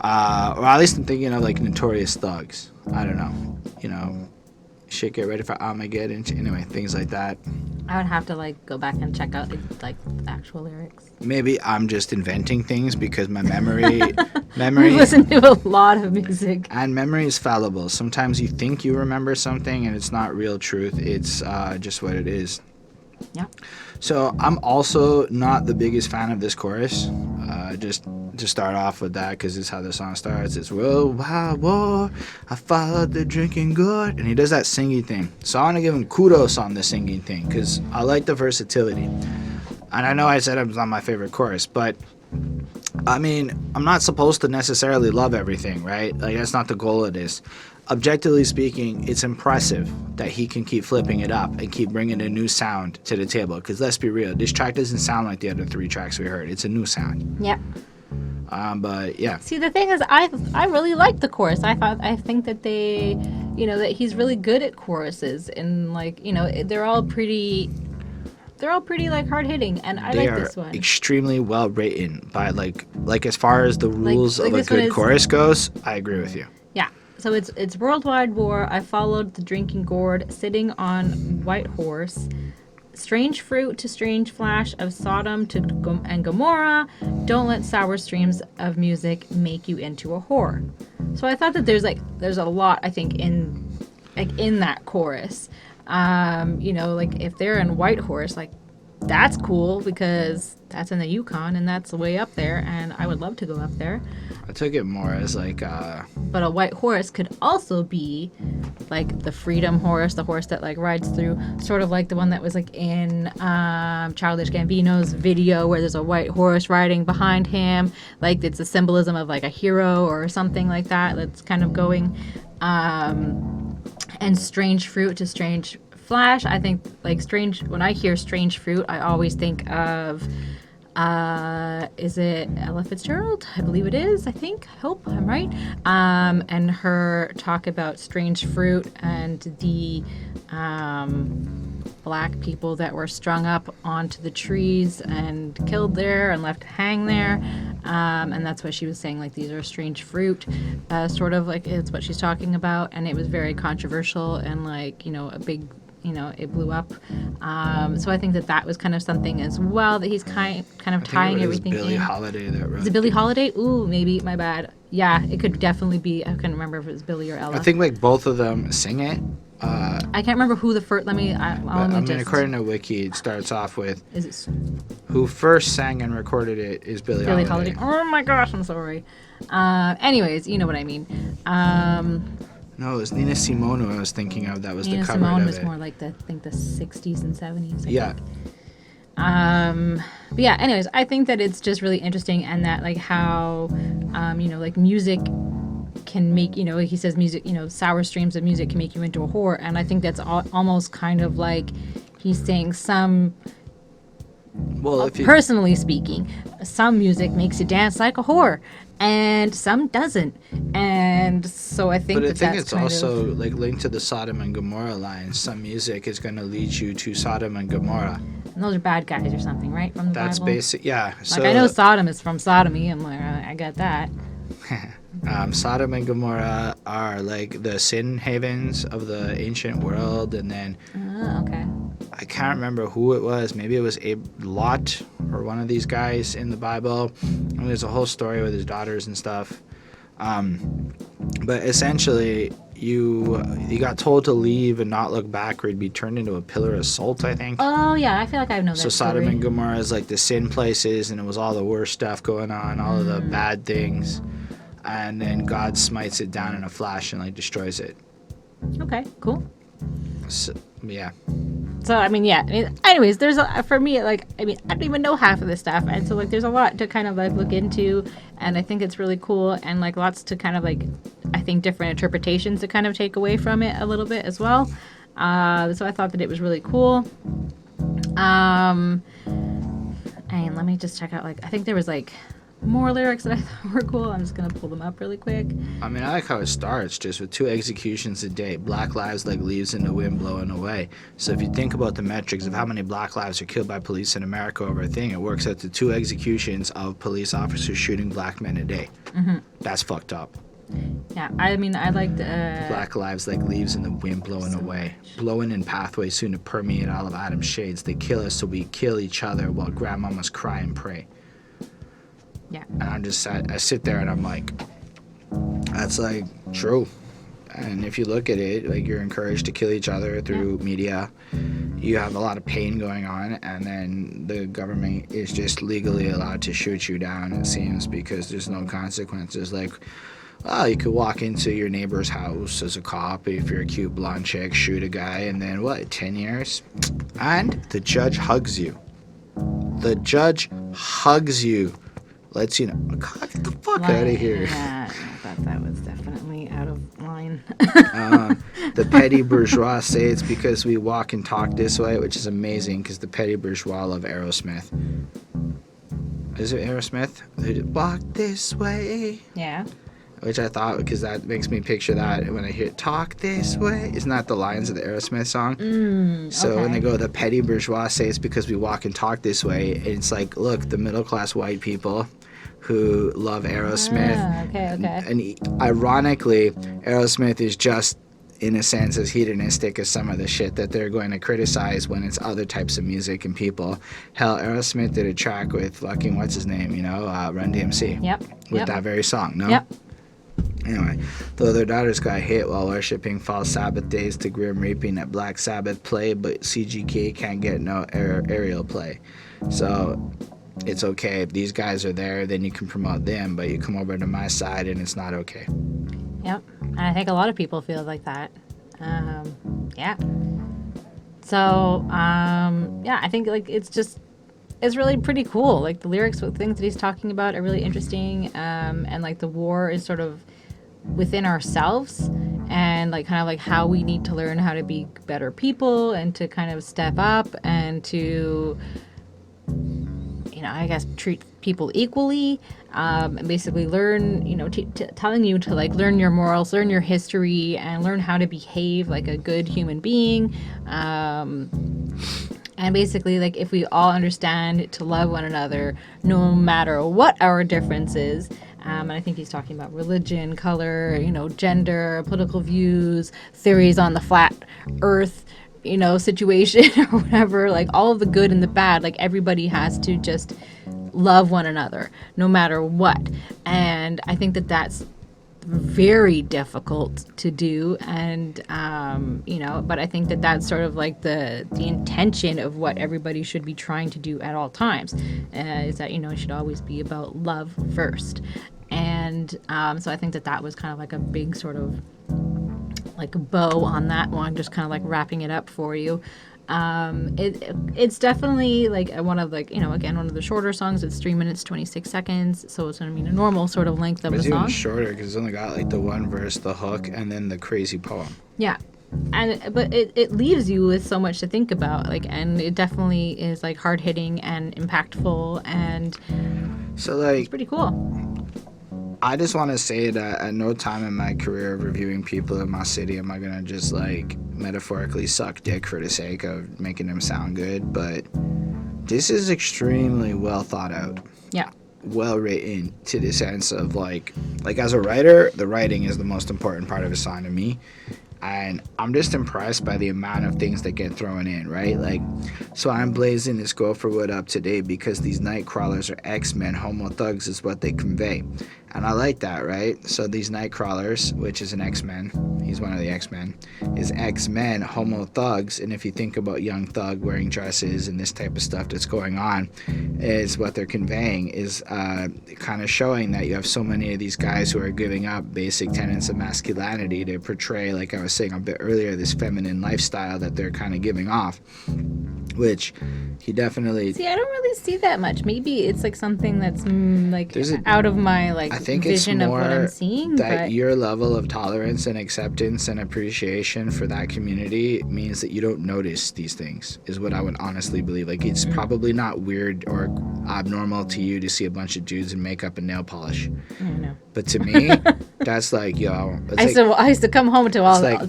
or at least I'm thinking of like Notorious Thugs. I don't know, shit, get ready for Armageddon. Anyway, things like that. I would have to like go back and check out like the actual lyrics. Maybe I'm just inventing things because my memory. We listen to a lot of music. And memory is fallible. Sometimes you think you remember something and it's not real truth. It's just what it is. Yeah. So I'm also not the biggest fan of this chorus. Just to start off with that, because it's how the song starts. It's Worldwide War, I followed the drinking good. And he does that singing thing. So I want to give him kudos on the singing thing, because I like the versatility. And I know I said it was not my favorite chorus, but I'm not supposed to necessarily love everything, right? Like, that's not the goal of this. Objectively speaking, it's impressive that he can keep flipping it up and keep bringing a new sound to the table. Because let's be real, this track doesn't sound like the other 3 tracks we heard. It's a new sound. Yeah. But yeah, See, the thing is, I really like the chorus. I think that they, that he's really good at choruses, and like, they're all pretty like hard hitting, and I they like are this one. extremely well written by like as far as the rules like of a this one good is- chorus goes. I agree with you. Yeah. So it's Worldwide War. I followed the drinking gourd, sitting on white horse. Strange fruit to strange flash of Sodom to and Gomorrah. Don't let sour streams of music make you into a whore. So I thought that there's a lot, I think, in that chorus. Like if they're in White Horse, like that's cool because that's in the Yukon and that's way up there, and I would love to go up there. I took it more as like But a white horse could also be like the freedom horse, the horse that like rides through, sort of like the one that was like in Childish Gambino's video where there's a white horse riding behind him. Like it's a symbolism of like a hero or something like that. That's kind of going. And strange fruit to strange flash. I think like when I hear strange fruit, I always think of is it Ella Fitzgerald? I believe it is. I hope I'm right. And her talk about strange fruit and the black people that were strung up onto the trees and killed there and left to hang there. And that's what she was saying, like these are strange fruit, sort of like it's what she's talking about. And it was very controversial and like, a big, it blew up. So I think that was kind of something as well that he's kind of tying everything Billie in. Holiday that wrote. Is it Billie Holiday? Ooh, maybe, my bad. Yeah, it could definitely be. I couldn't remember if it was Billie or Ella. I think like both of them sing it. I can't remember who the first. According to Wiki, it starts off with Is it who first sang and recorded it is Billie Billie Holiday. Holiday? Oh my gosh, I'm sorry. Anyways, you know what I mean. No, it was Nina Simone who I was thinking of. That was Nina the cover Simone of was it. more like the 60s and 70s. Yeah. But yeah, anyways, I think that it's just really interesting, and that like how, like music can make, he says music, sour streams of music can make you into a whore. And I think that's almost kind of like he's saying personally speaking, some music makes you dance like a whore and some doesn't. And so I think But I think that's it's kind also of, like linked to the Sodom and Gomorrah line. Some music is going to lead you to Sodom and Gomorrah. and those are bad guys or something, right? From the That's Bible? basic, yeah. Like I know Sodom is from sodomy. I'm like, I got that. Sodom and Gomorrah are like the sin havens of the ancient world, and then Okay. I can't remember who it was. Maybe it was Lot or one of these guys in the Bible. And there's a whole story with his daughters and stuff. But essentially, you got told to leave and not look back, or you'd be turned into a pillar of salt, I think. Oh yeah, I feel like I know that. So Sodom story. and Gomorrah is like the sin places, and it was all the worst stuff going on, all of the bad things. And then God smites it down in a flash and like destroys it. Okay, cool. So, yeah. So I mean, yeah. Anyways, there's for me, like, I don't even know half of this stuff, and so like, there's a lot to kind of like look into, and I think it's really cool, and like lots to kind of like, I think different interpretations to kind of take away from it a little bit as well. So I thought that it was really cool. And let me just check out, like, I think there was like more lyrics that I thought were cool. I'm just gonna pull them up really quick. I mean, I like how it starts just with 2 executions a day. Black lives like leaves in the wind blowing away. So if you think about the metrics of how many black lives are killed by police in America over a thing, it works out to 2 executions of police officers shooting black men a day. Mm-hmm. That's fucked up. Yeah, I mean, I liked Black lives like leaves in the wind blowing away, blowing in pathways soon to permeate all of Adam's shades. They kill us so we kill each other while grandmamas cry and pray. Yeah. And I sit there and I'm like, that's like true. And if you look at it, like you're encouraged to kill each other through media. You have a lot of pain going on, and then the government is just legally allowed to shoot you down, it seems, because there's no consequences. Like, you could walk into your neighbor's house as a cop if you're a cute blonde chick, shoot a guy, and then 10 years? And the judge hugs you. The judge hugs you. Lets you know, God, get the fuck out of here. Yeah, I thought that was definitely out of line. The petty bourgeois say it's because we walk and talk this way, which is amazing because the petty bourgeois love Aerosmith. is it Aerosmith? Who did Walk This Way? Yeah. Which I thought, because that makes me picture that when I hear Talk This Way. Isn't that the lines of the Aerosmith song? So when they go, the petty bourgeois say it's because we walk and talk this way. It's like, look, the middle class white people who love Aerosmith. And ironically, Aerosmith is just, in a sense, as hedonistic as some of the shit that they're going to criticize when it's other types of music and people. Hell, Aerosmith did a track with fucking, what's his name, Run DMC. Yep. With that very song, no? Yep. Anyway, though their daughters got hit while worshipping false Sabbath days to grim reaping at Black Sabbath play, but CGK can't get no aerial play. So it's okay. If these guys are there, then you can promote them, but you come over to my side and it's not okay. Yep. And I think a lot of people feel like that. Yeah. So, I think like it's really pretty cool. Like the lyrics with things that he's talking about are really interesting. And like the war is sort of within ourselves, and like kind of like how we need to learn how to be better people and to kind of step up and to, I guess, treat people equally, and basically learn, telling you to like learn your morals, learn your history, and learn how to behave like a good human being. And basically, like, if we all understand to love one another, no matter what our differences, and I think he's talking about religion, color, gender, political views, theories on the flat earth, situation or whatever, like all of the good and the bad, like everybody has to just love one another, no matter what. And I think that that's very difficult to do, and but I think that that's sort of like the intention of what everybody should be trying to do at all times, is that it should always be about love first. And so I think that was kind of like a big sort of like a bow on that one, just kind of like wrapping it up for you. It's definitely like one of one of the shorter songs. It's 3 minutes 26 seconds, so it's a normal sort of length of a song. It's even shorter because it's only got like the one verse, the hook, and then the crazy poem. Yeah, but it leaves you with so much to think about, like, and it definitely is like hard hitting and impactful, and so like it's pretty cool. I just want to say that at no time in my career of reviewing people in my city am I going to just, like, metaphorically suck dick for the sake of making them sound good, but this is extremely well thought out. Yeah. Well written, to the sense of, like as a writer, the writing is the most important part of a song to me. And I'm just impressed by the amount of things that get thrown in, right? Like, so I'm blazing this Gopherwood up today because these night crawlers are X-Men, homo thugs is what they convey. And I like that, right? So these night crawlers, which is an X-Men, he's one of the X-Men, is X-Men, homo thugs. And if you think about Young Thug wearing dresses and this type of stuff that's going on, is what they're conveying is kind of showing that you have so many of these guys who are giving up basic tenets of masculinity to portray, like I was saying a bit earlier, this feminine lifestyle that they're kind of giving off, which he definitely... See, I don't really see that much. Maybe it's like something that's out of my like vision of what I'm seeing. But your level of tolerance and acceptance and appreciation for that community means that you don't notice these things, is what I would honestly believe. Like, it's probably not weird or abnormal to you to see a bunch of dudes in makeup and nail polish. I know. But to me, that's like, yo. I used to come home to all that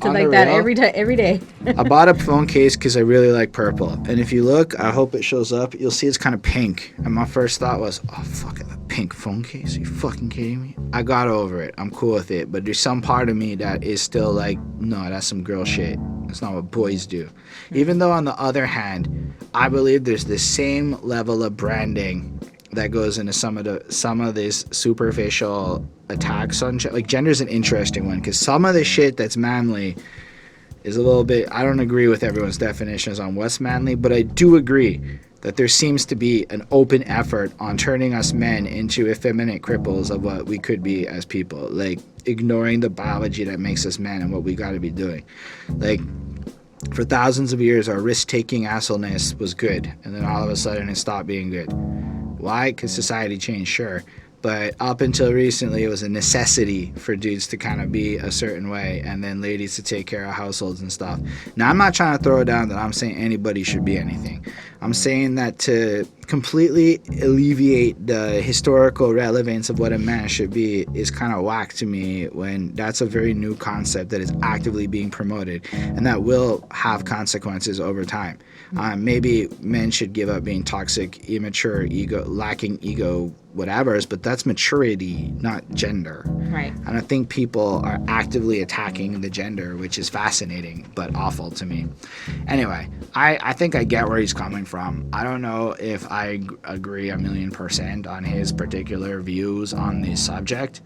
every day. I bought a phone case because I really like purple, and if you look, I hope it shows up. You'll see it's kind of pink, and my first thought was, oh fuck it, a pink phone case? Are you fucking kidding me? I got over it. I'm cool with it, but there's some part of me that is still like, no, that's some girl shit. That's not what boys do. Even though on the other hand, I believe there's the same level of branding that goes into some of this superficial attacks on like gender's an interesting one, because some of the shit that's manly is a little bit, I don't agree with everyone's definitions on what's manly, but I do agree that there seems to be an open effort on turning us men into effeminate cripples of what we could be as people, like ignoring the biology that makes us men and what we got to be doing. Like, for thousands of years our risk-taking assholeness was good, and then all of a sudden it stopped being good. Why? Because society changed, sure. But up until recently, it was a necessity for dudes to kind of be a certain way, and then ladies to take care of households and stuff. Now, I'm not trying to throw it down that I'm saying anybody should be anything. I'm saying that to completely alleviate the historical relevance of what a man should be is kind of whack to me, when that's a very new concept that is actively being promoted and that will have consequences over time. Maybe men should give up being toxic, immature, lacking ego, whatever's, but that's maturity, not gender. Right. And I think people are actively attacking the gender, which is fascinating but awful to me. Anyway, I think I get where he's coming from. I don't know if I agree 1,000,000% on his particular views on the subject,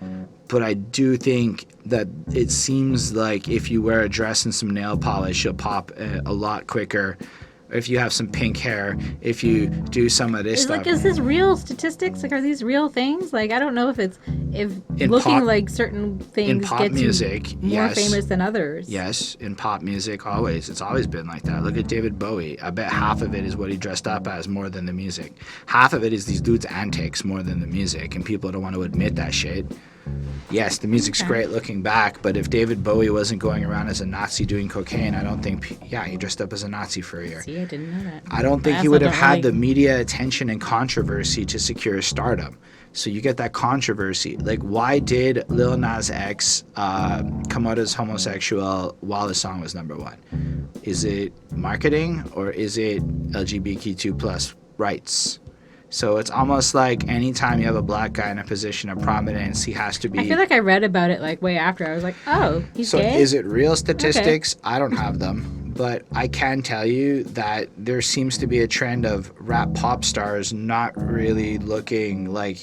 but I do think that it seems like if you wear a dress and some nail polish, you'll pop a lot quicker. If you have some pink hair, if you do some of this stuff. Is this real statistics? Like, are these real things? Like, I don't know if looking pop, like certain things in pop gets music, you more yes, famous than others. Yes, in pop music, always. It's always been like that. Look at David Bowie. I bet half of it is what he dressed up as more than the music. Half of it is these dudes' antics more than the music, and people don't want to admit that shit. Yes, the music's great looking back, but if David Bowie wasn't going around as a Nazi doing cocaine, I don't think... he dressed up as a Nazi for a year. See, I didn't know that. I don't think he would have had the media attention and controversy to secure stardom. So you get that controversy. Like, why did Lil Nas X come out as homosexual while the song was number one? Is it marketing, or is it LGBTQ plus rights? So it's almost like anytime you have a black guy in a position of prominence, he has to be... I feel like I read about it like way after. I was like, oh, he's gay? So is it real statistics? Okay. I don't have them. But I can tell you that there seems to be a trend of rap pop stars not really looking like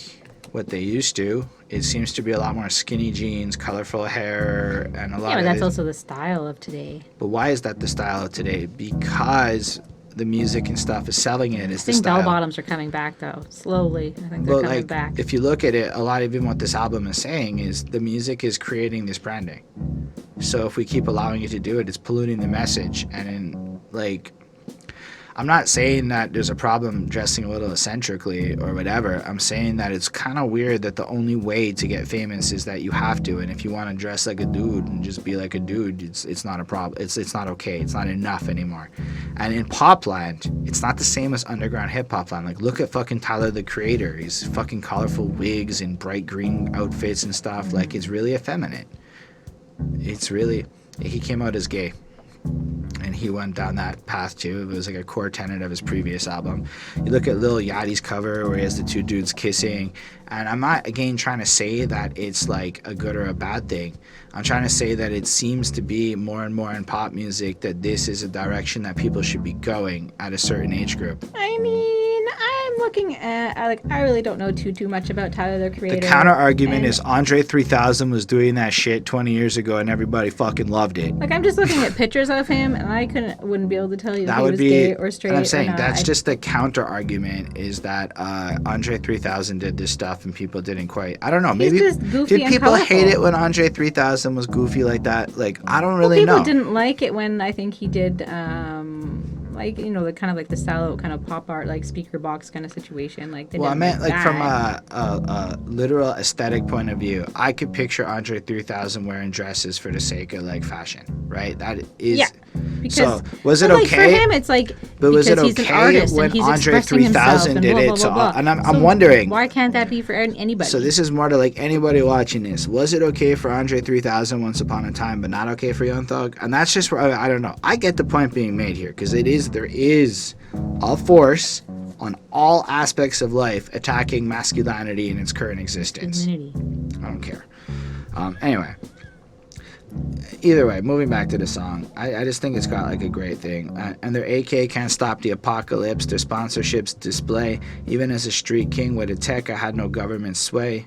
what they used to. It seems to be a lot more skinny jeans, colorful hair, and a lot of... Yeah, but that's also the style of today. But why is that the style of today? Because... the music and stuff is selling it. Is the style. Bell bottoms are coming back though, slowly. I think they're coming back. If you look at it, a lot of even what this album is saying is the music is creating this branding. So if we keep allowing it to do it, it's polluting the message. And I'm not saying that there's a problem dressing a little eccentrically or whatever. I'm saying that it's kind of weird that the only way to get famous is that you have to. And if you want to dress like a dude and just be like a dude, it's not a problem. It's not okay. It's not enough anymore. And in pop land, it's not the same as underground hip hop land. Like, look at fucking Tyler, the Creator. He's fucking colorful wigs and bright green outfits and stuff. Like, it's really effeminate. He came out as gay. And he went down that path too. It was like a core tenet of his previous album. You look at Lil Yachty's cover where he has the two dudes kissing, and I'm not again trying to say that it's like a good or a bad thing. I'm trying to say that it seems to be more and more in pop music that this is a direction that people should be going at a certain age group. I mean, I'm looking at, I really don't know too much about Tyler, the Creator. The counter argument is Andre 3000 was doing that shit 20 years ago and everybody fucking loved it. Like, I'm just looking at pictures of him and I wouldn't be able to tell you if he was gay or straight. And I'm saying or not. that's just the counter argument is that Andre 3000 did this stuff and people didn't quite. I don't know. Maybe just goofy did and people colorful. hate it when Andre 3000 was goofy like that? Like, I don't really know. People didn't like it when I think he did the kind of like the style kind of pop art, like speaker box kind of situation. Like, they I didn't meant like that. from a literal aesthetic point of view. I could picture Andre 3000 wearing dresses for the sake of like fashion, right? That is. Yeah. Because, so was it like, okay? For him, it's like, but was it he's an okay artist when and he's Andre expressing 3000 himself did and blah, it? blah, So, blah, blah. and I'm wondering, why can't that be for anybody? So this is more to like anybody watching this. Was it okay for Andre 3000 once upon a time, but not okay for Young Thug? And that's just where I don't know. I get the point being made here because there is a force on all aspects of life attacking masculinity in its current existence. Femininity. I don't care. Anyway. Either way, moving back to the song, I just think it's got like a great thing. And their AK can't stop the apocalypse, their sponsorships display. Even as a street king with a tech, I had no government sway.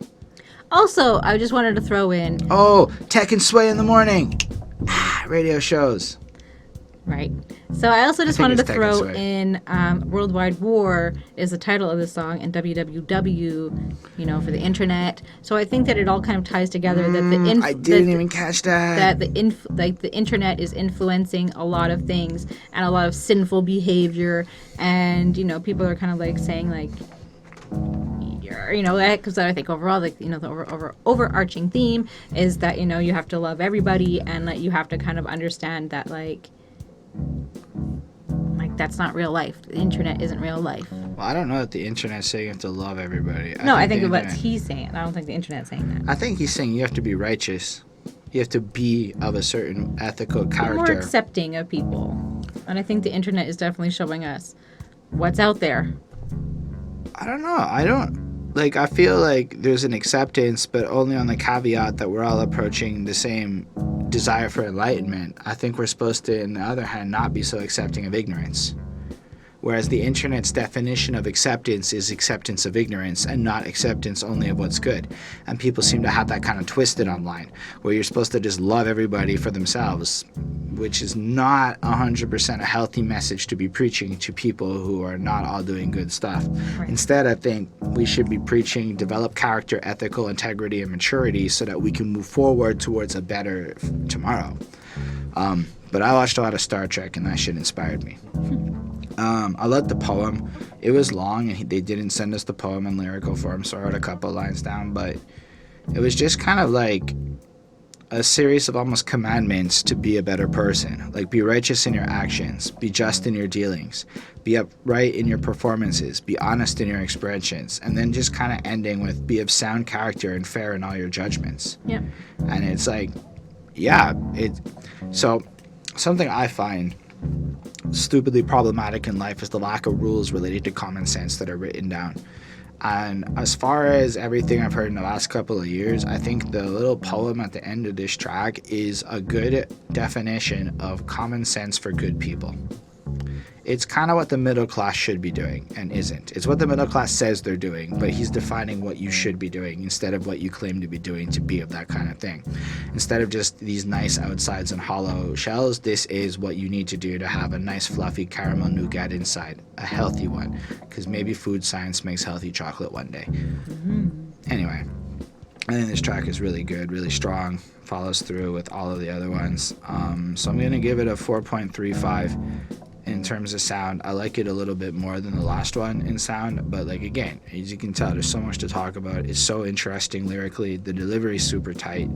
Also, I just wanted to throw in... Oh, tech and sway in the morning. Radio shows. Right. So I also just wanted to Tech and throw Sway. in Worldwide War is the title of the song, and WWW, for the internet. So I think that it all kind of ties together. That I didn't even catch that. That the internet is influencing a lot of things and a lot of sinful behavior, and people are kind of like saying like, because I think overall, like, the overarching theme is that you have to love everybody and that you have to kind of understand that, like, my that's not real life. The internet isn't real life. Well, I don't know that the internet's saying you have to love everybody. I think the what internet- he's saying. I don't think the internet's saying that. I think he's saying you have to be righteous. You have to be of a certain ethical More character. accepting of people. And I think the internet is definitely showing us what's out there. I don't know. I feel like there's an acceptance, but only on the caveat that we're all approaching the same desire for enlightenment. I think we're supposed to, on the other hand, not be so accepting of ignorance. Whereas the internet's definition of acceptance is acceptance of ignorance and not acceptance only of what's good. And people seem to have that kind of twisted online, where you're supposed to just love everybody for themselves, which is not 100% a healthy message to be preaching to people who are not all doing good stuff. Right. Instead, I think we should be preaching develop character, ethical integrity, and maturity so that we can move forward towards a better tomorrow. But I watched a lot of Star Trek, and that shit inspired me. I loved the poem. It was long, and they didn't send us the poem in lyrical form, so I wrote a couple lines down, but it was just kind of like a series of almost commandments to be a better person. Like, be righteous in your actions, be just in your dealings, be upright in your performances, be honest in your expressions, and then just kind of ending with be of sound character and fair in all your judgments. Yeah. And it's like, yeah, so something I find stupidly problematic in life is the lack of rules related to common sense that are written down. And as far as everything I've heard in the last couple of years, I think the little poem at the end of this track is a good definition of common sense for good people. It's kind of what the middle class should be doing and isn't. It's what the middle class says they're doing, but he's defining what you should be doing instead of what you claim to be doing to be of that kind of thing. Instead of just these nice outsides and hollow shells, this is what you need to do to have a nice fluffy caramel nougat inside, a healthy one, because maybe food science makes healthy chocolate one day. Anyway, I think this track is really good, really strong, follows through with all of the other ones. So I'm going to give it a 4.35. In terms of sound. I like it a little bit more than the last one in sound, but like, again, as you can tell, there's so much to talk about. It's so interesting lyrically. The delivery is super tight.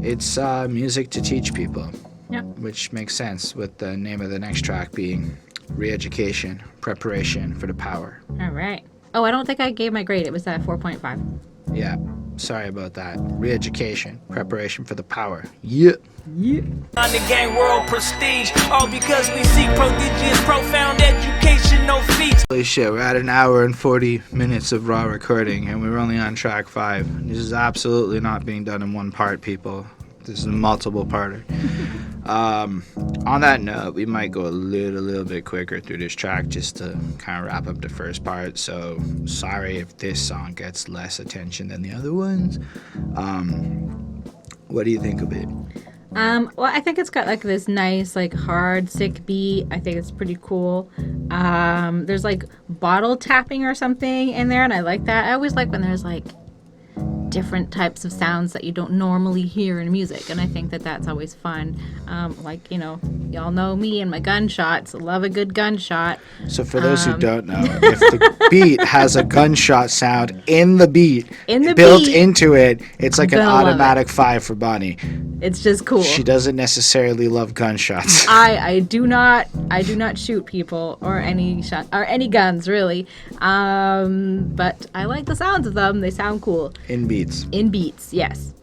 It's music to teach people. Yep. Which makes sense with the name of the next track being Re-Education, Preparation for the Power. All right. Oh, I don't think I gave my grade. It was at 4.5. Yeah, sorry about that. Re-Education, Preparation for the Power. Yeah. On the gang world prestige, all because we seek prodigious, profound educational feats. Holy shit, we're at an hour and 40 minutes of raw recording, and we're only on track 5. This is absolutely not being done in one part, people. This is a multiple parter. On that note, we might go a little bit quicker through this track just to kind of wrap up the first part. So sorry if this song gets less attention than the other ones. What do you think of it? Well, I think it's got like this nice, like hard, sick beat. I think it's pretty cool. There's like bottle tapping or something in there, and I like that. I always like when there's like different types of sounds that you don't normally hear in music, and I think that that's always fun. Like, you know, y'all know me and my gunshots. I love a good gunshot. So for those who don't know, if the beat has a gunshot sound in the beat, built into it, it's like an automatic 5 for Bonnie. It's just cool. She doesn't necessarily love gunshots. I do not shoot people or any guns really. But I like the sounds of them. They sound cool. In beats, yes.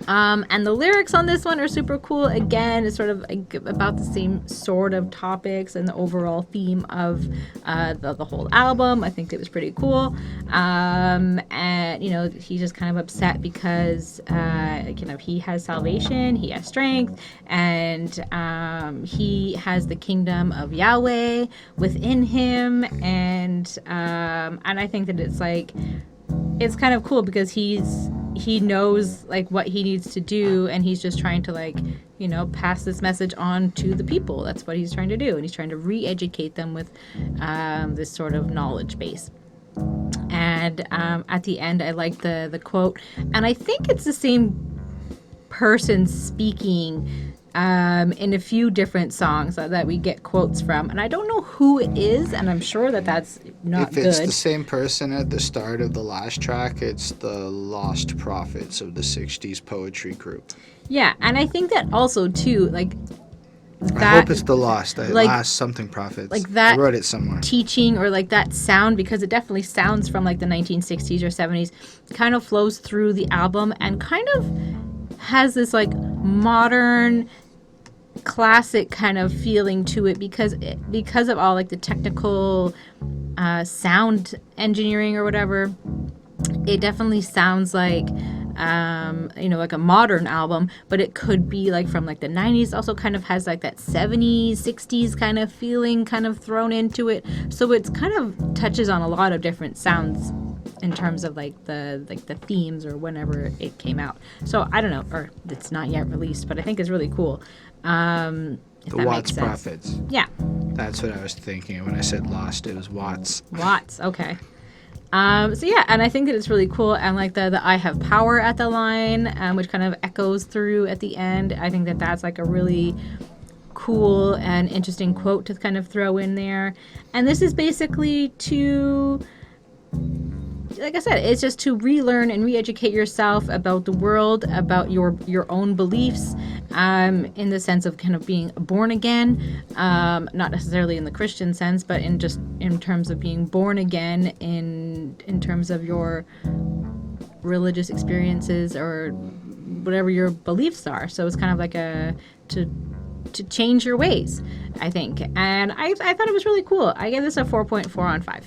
And the lyrics on this one are super cool. Again, it's sort of like about the same sort of topics and the overall theme of the whole album. I think it was pretty cool. And, you know, he's just kind of upset because, you know, he has salvation, he has strength, and he has the kingdom of Yahweh within him. And I think that it's like, it's kind of cool because he knows like what he needs to do, and he's just trying to, like, you know, pass this message on to the people. That's what he's trying to do, and he's trying to re-educate them with this sort of knowledge base. And at the end, I like the quote, and I think it's the same person speaking in a few different songs that we get quotes from, and I don't know who it is, and I'm sure that that's not good. If it's the same person at the start of the last track, it's the Lost Prophets of the 60s poetry group. Yeah, and I think that also too, like, I hope it's the Lost. like- Last something Prophets. like that I wrote it somewhere. teaching or like that sound, because it definitely sounds from like the 1960s or 70s, kind of flows through the album and kind of has this like modern classic kind of feeling to it because of all like the technical sound engineering or whatever. It definitely sounds like like a modern album, but it could be like from like the 90s. Also kind of has like that 70s 60s kind of feeling kind of thrown into it, so it's kind of touches on a lot of different sounds in terms of like the themes or whenever it came out. So I don't know, or it's not yet released, but I think it's really cool. If The that makes Watts sense. Prophets. Yeah. That's what I was thinking. When I said Lost, it was Watts. Watts, okay. So yeah, and I think that it's really cool, and like the I have power at the line, which kind of echoes through at the end. I think that that's like a really cool and interesting quote to kind of throw in there. And this is basically to, like I said, it's just to relearn and re-educate yourself about the world, about your own beliefs, in the sense of kind of being born again, not necessarily in the Christian sense, but in terms of being born again in terms of your religious experiences or whatever your beliefs are. So it's kind of like to change your ways, I think. And I thought it was really cool. I give this a 4.4 on 5.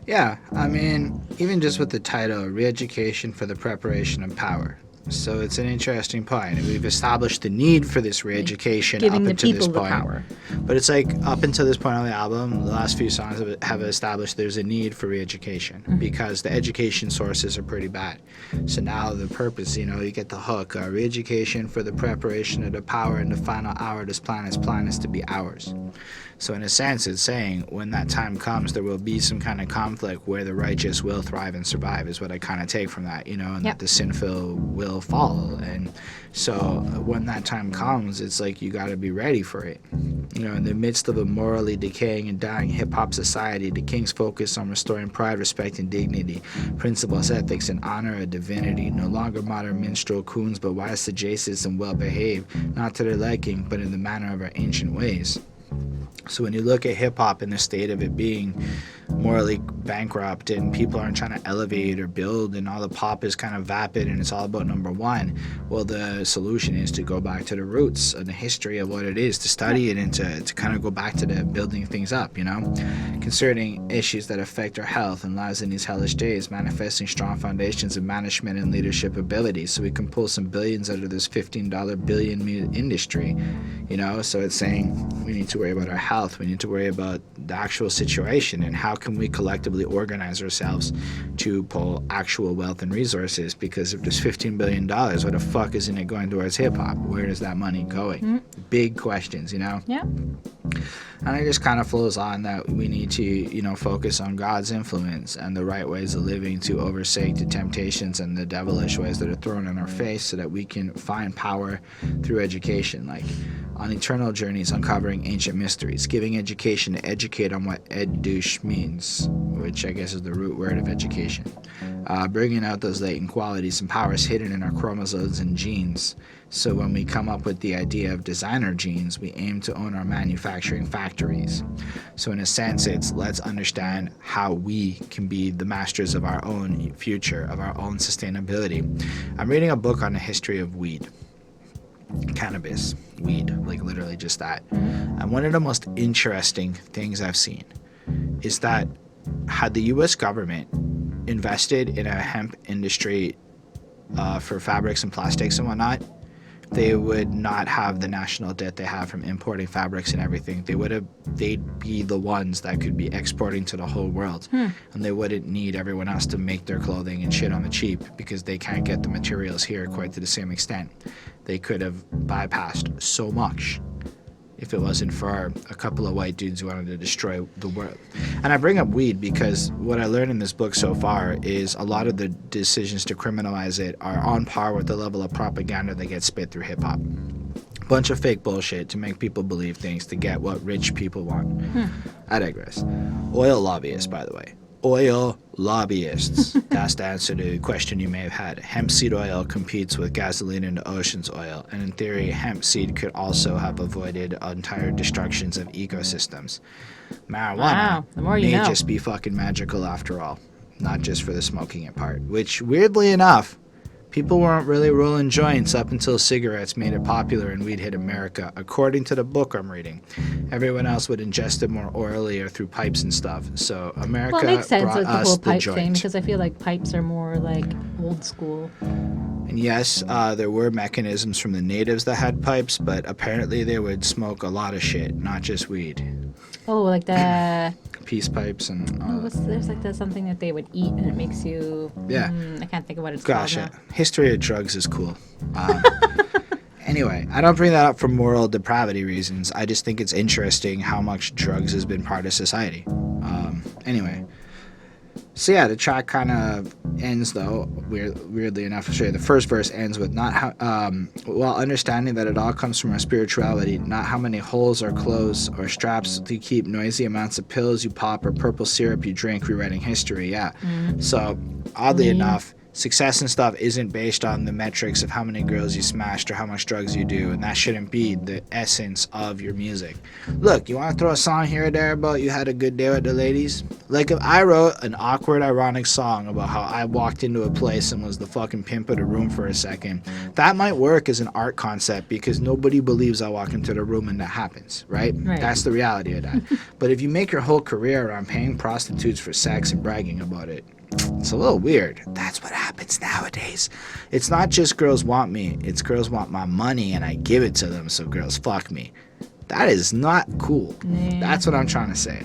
Yeah, I mean, even just with the title, Re-Education for the Preparation of Power. So it's an interesting point. We've established the need for this re-education Giving up the until this people the point. power. But it's like up until this point on the album, the last few songs have established there's a need for re-education because the education sources are pretty bad. So now the purpose, you get the hook, re-education for the preparation of the power in the final hour. This plan is to be ours. So in a sense, it's saying when that time comes, there will be some kind of conflict where the righteous will thrive and survive is what I kind of take from that, and that the sinful will fall. And so when that time comes, it's like you got to be ready for it. In the midst of a morally decaying and dying hip-hop society, the King's focus on restoring pride, respect, and dignity, principles, ethics, and honor of divinity, no longer modern minstrel coons, but wise sagacious and well-behaved, not to their liking, but in the manner of our ancient ways. So when you look at hip-hop and the state of it being morally bankrupt and people aren't trying to elevate or build and all the pop is kind of vapid and it's all about number one, well, the solution is to go back to the roots of the history of what it is, to study it and to kind of go back to the building things up, concerning issues that affect our health and lives in these hellish days, manifesting strong foundations of management and leadership abilities so we can pull some billions out of this $15 billion industry, so it's saying we need to worry about our health, we need to worry about the actual situation and how can we collectively organize ourselves to pull actual wealth and resources, because if there's $15 billion, what the fuck isn't it going towards hip-hop? Where is that money going? Big questions, Yeah. And it just kind of flows on that we need to, focus on God's influence and the right ways of living to oversake the temptations and the devilish ways that are thrown in our face so that we can find power through education, like on eternal journeys uncovering ancient mysteries, giving education to educate on what edush means, which I guess is the root word of education, bringing out those latent qualities and powers hidden in our chromosomes and genes. So when we come up with the idea of designer genes, we aim to own our manufacturing factories. So in a sense, it's let's understand how we can be the masters of our own future, of our own sustainability. I'm reading a book on the history of weed. Cannabis, weed, like literally just that. And one of the most interesting things I've seen is that had the U.S. government invested in a hemp industry for fabrics and plastics and whatnot, they would not have the national debt they have from importing fabrics and everything. They'd be the ones that could be exporting to the whole world. And they wouldn't need everyone else to make their clothing and shit on the cheap because they can't get the materials here quite to the same extent. They could have bypassed so much if it wasn't for a couple of white dudes who wanted to destroy the world. And I bring up weed because what I learned in this book so far is a lot of the decisions to criminalize it are on par with the level of propaganda that gets spit through hip-hop. Bunch of fake bullshit to make people believe things to get what rich people want. I digress. Oil lobbyists, by the way. oil lobbyists. That's the answer to the question you may have had. Hemp seed oil competes with gasoline and the ocean's oil, and in theory, hemp seed could also have avoided entire destructions of ecosystems. Marijuana Wow, the more you may know. just be fucking magical after all, not just for the smoking it part, which, weirdly enough, people weren't really rolling joints up until cigarettes made it popular and weed hit America, according to the book I'm reading. Everyone else would ingest it more orally or through pipes and stuff. So America Well, it makes sense brought with the us whole the pipe joint. thing because I feel like pipes are more like old school. And yes, there were mechanisms from the natives that had pipes, but apparently they would smoke a lot of shit, not just weed. Oh, like the Peace pipes and there's like something that they would eat and it makes you. Yeah. I can't think of what it's Gosh, called. history of drugs is cool. Anyway, I don't bring that up for moral depravity reasons. I just think it's interesting how much drugs has been part of society. Anyway, so yeah, the track kind of ends though. Weirdly enough, I'll show you. The first verse ends with not how, while understanding that it all comes from our spirituality, not how many holes or clothes or straps to keep, noisy amounts of pills you pop or purple syrup you drink, rewriting history. Yeah. So oddly enough, success and stuff isn't based on the metrics of how many girls you smashed or how much drugs you do, and that shouldn't be the essence of your music. Look, you want to throw a song here or there about you had a good day with the ladies? Like if I wrote an awkward, ironic song about how I walked into a place and was the fucking pimp of the room for a second, that might work as an art concept because nobody believes I walk into the room and that happens, right? That's the reality of that. But if you make your whole career around paying prostitutes for sex and bragging about it, it's a little weird. That's what happens nowadays. It's not just girls want me, it's girls want my money and I give it to them, so girls fuck me. That is not cool. That's what I'm trying to say.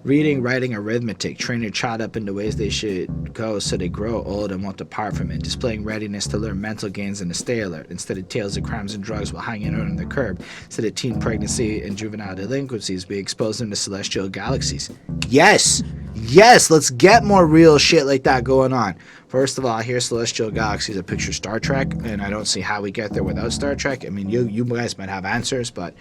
Reading, writing, arithmetic, train your child up in the ways they should go so they grow old and won't depart from it. Displaying readiness to learn mental gains and to stay alert instead of tales of crimes and drugs while hanging out on the curb. Instead of teen pregnancy and juvenile delinquencies, we expose them to celestial galaxies. Yes, let's get more real shit like that going on. First of all, I hear celestial galaxies, I picture Star Trek, and I don't see how we get there without Star Trek. I mean, you guys might have answers, but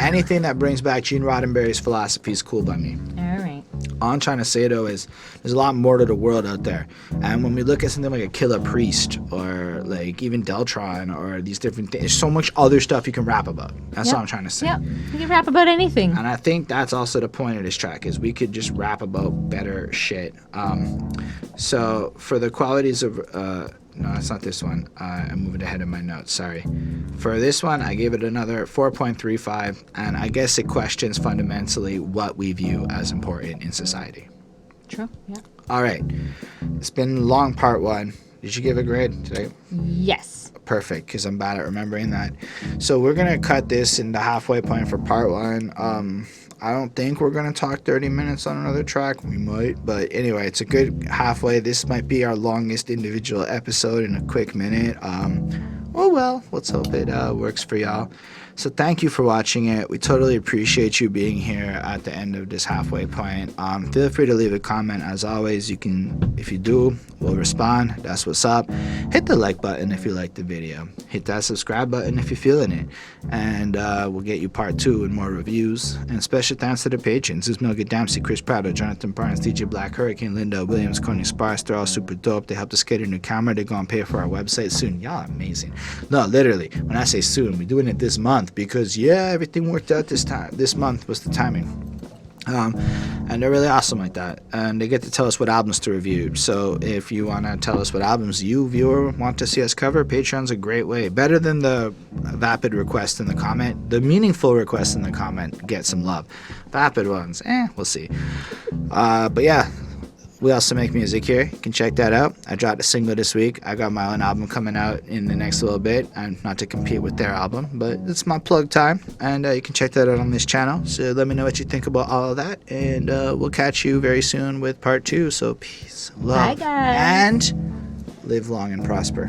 anything that brings back Gene Roddenberry's philosophy is cool by me. All right. All I'm trying to say, though, is there's a lot more to the world out there. And when we look at something like a Killer Priest or like even Deltron or these different things, there's so much other stuff you can rap about. That's all I'm trying to say. Yep. You can rap about anything. And I think that's also the point of this track is we could just rap about better shit. So for the qualities of no, it's not this one. I'm moving ahead in my notes. Sorry. For this one, I gave it another 4.35, and I guess it questions fundamentally what we view as important in society. True. Yeah. All right. It's been long part one. Did you give a grade today? Yes. Perfect, because I'm bad at remembering that. So we're going to cut this in the halfway point for part one. I don't think we're going to talk 30 minutes on another track. We might. But anyway, it's a good halfway. This might be our longest individual episode in a quick minute. Oh, well, let's hope it works for y'all. So thank you for watching it. We totally appreciate you being here at the end of this halfway point. Feel free to leave a comment. As always, you can, if you do, we'll respond. That's what's up. Hit the like button if you like the video. Hit that subscribe button if you're feeling it. And we'll get you part 2 and more reviews. And special thanks to the patrons. This is Melga Dempsey, Chris Prado, Jonathan Barnes, DJ Black, Hurricane, Linda Williams, Coney Sparks. They're all super dope. They helped us get a new camera. They're going to pay for our website soon. Y'all amazing. No, literally, when I say soon, we're doing it this month because, yeah, everything worked out this time. This month was the timing. And they're really awesome like that. And they get to tell us what albums to review. So if you want to tell us what albums you, viewer, want to see us cover, Patreon's a great way. Better than the vapid request in the comment. The meaningful request in the comment get some love. Vapid ones, we'll see. But yeah, we also make music here. You can check that out. I dropped a single this week. I got my own album coming out in the next little bit. And not to compete with their album, but it's my plug time. And you can check that out on this channel. So let me know what you think about all of that. And we'll catch you very soon with part 2. So peace, love, Bye, guys. and live long and prosper.